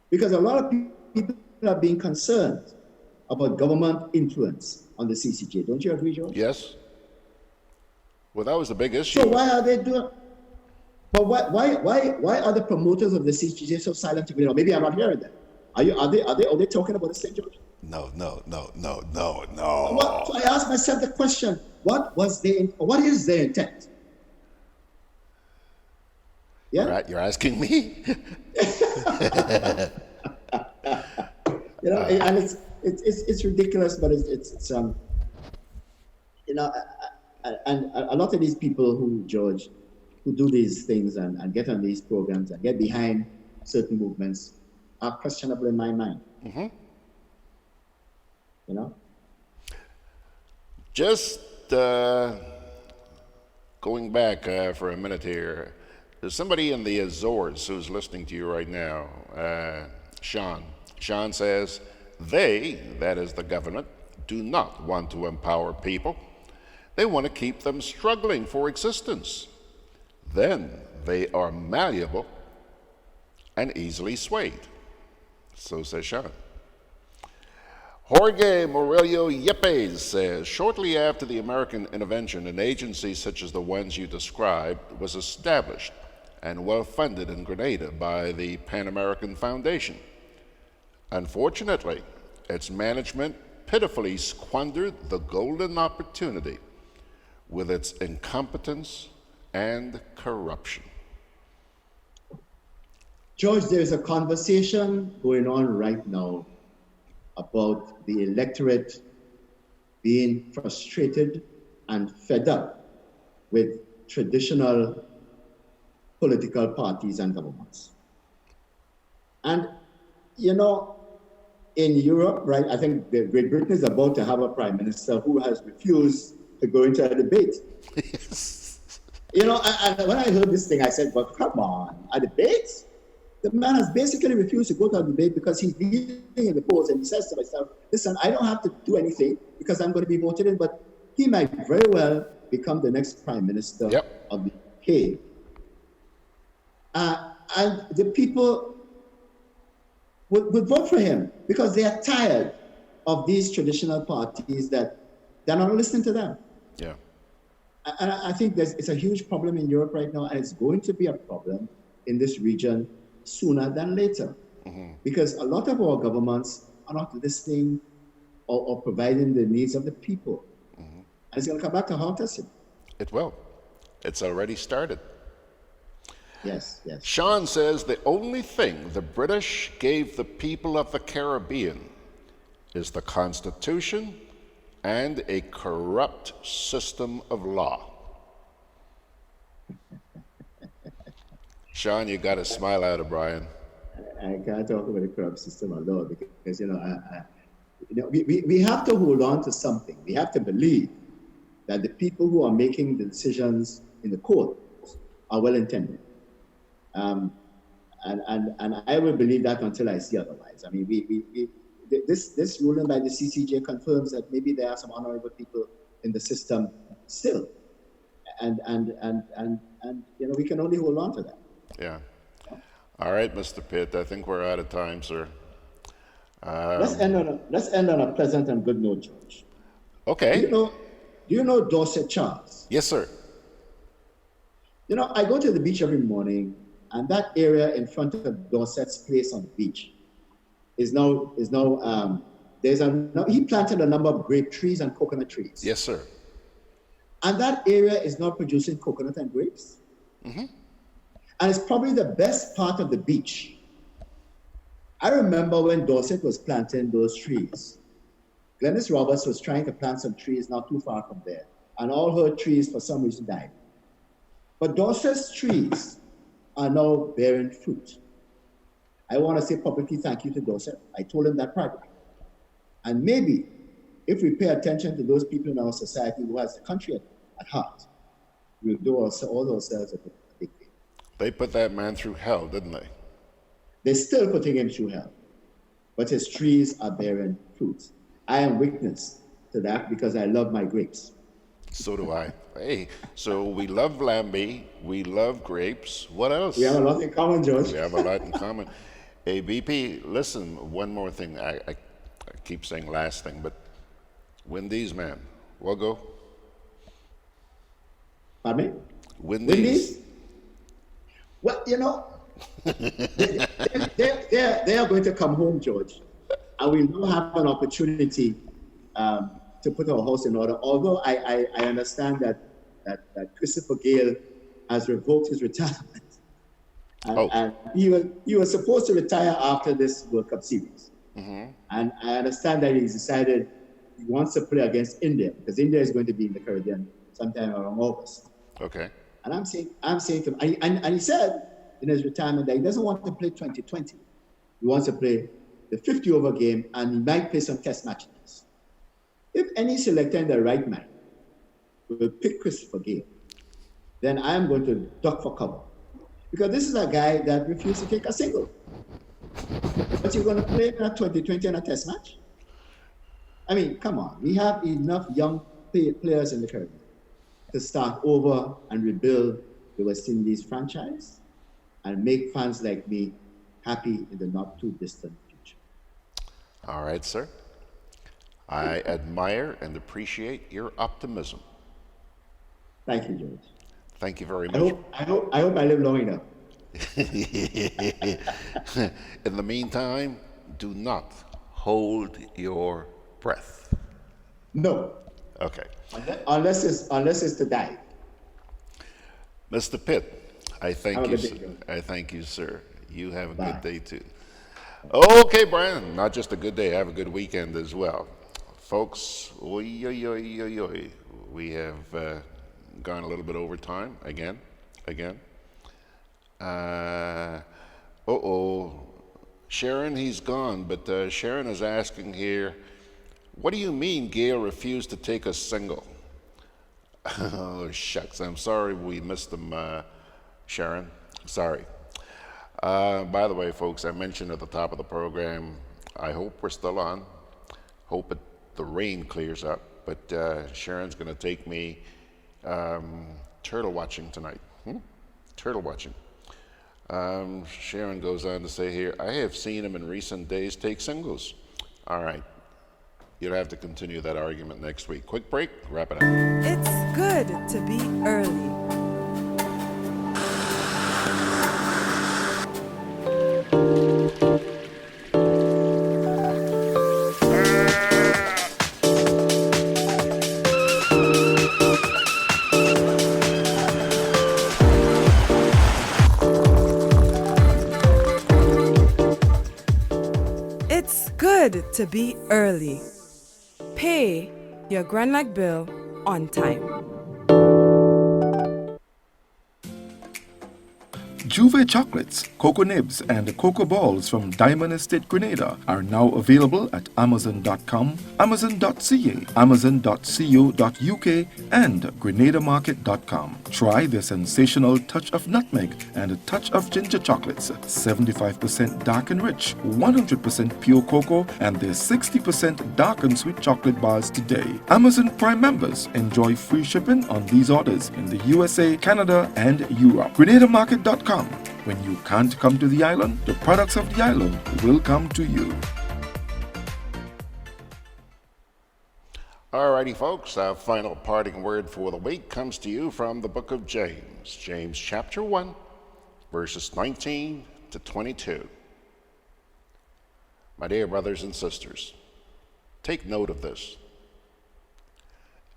Because a lot of people are being concerned about government influence on the CCJ. Don't you agree, George? Yes. Well, that was the big issue. So why are they doing? But why are the promoters of the CCJ so silent to me? Maybe I'm not hearing them. Are they talking about the same, George? No. So I asked myself the question: what is their intent? Yeah, you're asking me. And it's ridiculous, but it's and a lot of these people who do these things and get on these programs and get behind certain movements are questionable in my mind. Mm-hmm. Just going back for a minute here, there's somebody in the Azores who's listening to you right now, Sean. Sean says, they, that is the government, do not want to empower people. They want to keep them struggling for existence. Then they are malleable and easily swayed. So says Sean. Jorge Morello Yepes says, shortly after the American intervention, an agency such as the ones you described was established and well funded in Grenada by the Pan American Foundation. Unfortunately, its management pitifully squandered the golden opportunity with its incompetence and corruption. George, there's a conversation going on right now about the electorate being frustrated and fed up with traditional political parties and governments. And, in Europe, right, I think Great Britain is about to have a prime minister who has refused to go into a debate. And when I heard this thing, I said, well, come on, a debate? The man has basically refused to go to a debate because he's leading in the polls, and he says to himself, listen, I don't have to do anything because I'm going to be voted in, but he might very well become the next prime minister of the UK. And the people would vote for him because they are tired of these traditional parties that they're not listening to them. Yeah. And I think it's a huge problem in Europe right now, and it's going to be a problem in this region sooner than later. Mm-hmm. Because a lot of our governments are not listening or providing the needs of the people. Mm-hmm. And it's going to come back to haunt us. It will. It's already started. Yes. Sean says the only thing the British gave the people of the Caribbean is the Constitution and a corrupt system of law. Sean, you got to smile at it, Brian. I can't talk about the corrupt system of law because, we have to hold on to something. We have to believe that the people who are making the decisions in the court are well intended. And I will believe that until I see otherwise. I mean, this ruling by the CCJ confirms that maybe there are some honorable people in the system still, and we can only hold on to that. Yeah. All right, Mr. Pitt. I think we're out of time, sir. Let's end on a pleasant and good note, George. Okay. Do you know Dorset Charles? Yes, sir. I go to the beach every morning, and that area in front of Dorset's place on the beach is now he planted a number of grape trees and coconut trees. Yes, sir. And that area is now producing coconut and grapes. Mm-hmm. And it's probably the best part of the beach. I remember when Dorset was planting those trees. Glennis Roberts was trying to plant some trees not too far from there, and all her trees for some reason died. But Dorset's trees are now bearing fruit. I want to say publicly thank you to Dorset. I told him that privately. And maybe if we pay attention to those people in our society who has the country at heart, we'll do all ourselves a big thing. They put that man through hell, didn't they? They're still putting him through hell. But his trees are bearing fruit. I am witness to that because I love my grapes. So do I. Hey, so we love lambe, we love grapes. What else? We have a lot in common, George. We have a lot in common. Hey, BP, listen, one more thing. I keep saying last thing, but Wendy's, man. We'll go. Pardon me? Wendy's? Well, they are going to come home, George, and we now have an opportunity to put our house in order. Although I understand that Christopher Gale has revoked his retirement, and he was supposed to retire after this World Cup series. Mm-hmm. And I understand that he's decided he wants to play against India because India is going to be in the Caribbean sometime around August. Okay. And I'm saying to him, and he said in his retirement that he doesn't want to play 2020. He wants to play the 50-over game, and he might play some test matches. If any selector in the right mind will pick Christopher Gale, then I am going to duck for cover. Because this is a guy that refused to take a single. But you're going to play in a 2020 and a test match? I mean, come on. We have enough young players in the Caribbean to start over and rebuild the West Indies franchise and make fans like me happy in the not too distant future. All right, sir. I admire and appreciate your optimism. Thank you, George. Thank you very much. I hope I live long enough. In the meantime, do not hold your breath. No. Okay. Unless it's to die. Mr. Pitt, I thank you. Day, I thank you, sir. You have a good day too. Okay, Brian. Not just a good day. Have a good weekend as well, folks. We have gone a little bit over time again. Sharon, he's gone, but Sharon is asking here, what do you mean Gail refused to take a single? Oh, shucks. I'm sorry we missed him, Sharon. Sorry. By the way, folks, I mentioned at the top of the program, I hope we're still on. Hope the rain clears up. But Sharon's going to take me turtle watching tonight. Turtle watching. Sharon goes on to say here, I have seen him in recent days take singles. All right. You'll have to continue that argument next week. Quick break, wrap it up. It's good to be early. It's good to be early. Pay your GRENADA bill on time. Juve chocolates, cocoa nibs, and cocoa balls from Diamond Estate Grenada are now available at Amazon.com, Amazon.ca, Amazon.co.uk, and GrenadaMarket.com. Try the sensational touch of nutmeg and a touch of ginger chocolates, 75% dark and rich, 100% pure cocoa, and their 60% dark and sweet chocolate bars today. Amazon Prime members enjoy free shipping on these orders in the USA, Canada, and Europe. GrenadaMarket.com. When you can't come to the island, the products of the island will come to you. Alrighty, folks, our final parting word for the week comes to you from the book of James, James chapter 1, verses 19 to 22. My dear brothers and sisters, take note of this.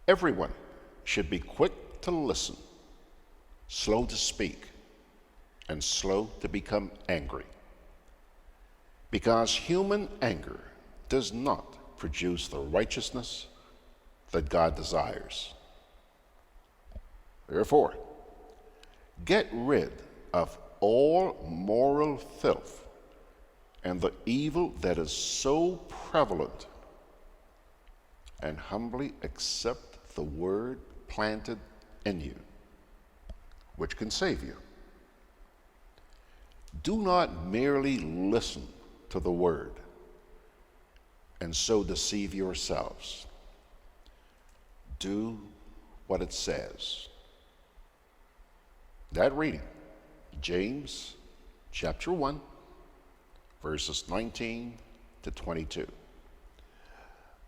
Everyone should be quick to listen, slow to speak, and slow to become angry, because human anger does not produce the righteousness that God desires. Therefore, get rid of all moral filth and the evil that is so prevalent, and humbly accept the word planted in you, which can save you. Do not merely listen to the word and so deceive yourselves. Do what it says. That reading, James chapter 1, verses 19 to 22.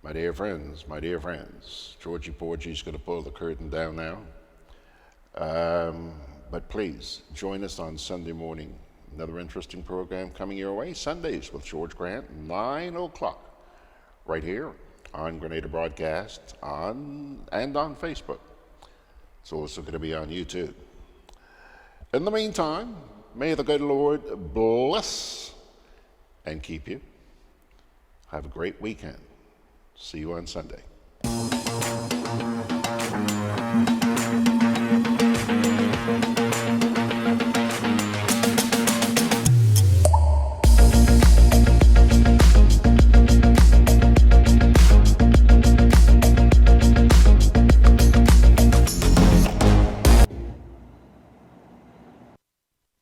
My dear friends, Georgie Porgy's going to pull the curtain down now. But please, join us on Sunday morning. Another interesting program coming your way, Sundays with George Grant, 9 o'clock, right here on Grenada Broadcast and on Facebook. It's also going to be on YouTube. In the meantime, may the good Lord bless and keep you. Have a great weekend. See you on Sunday.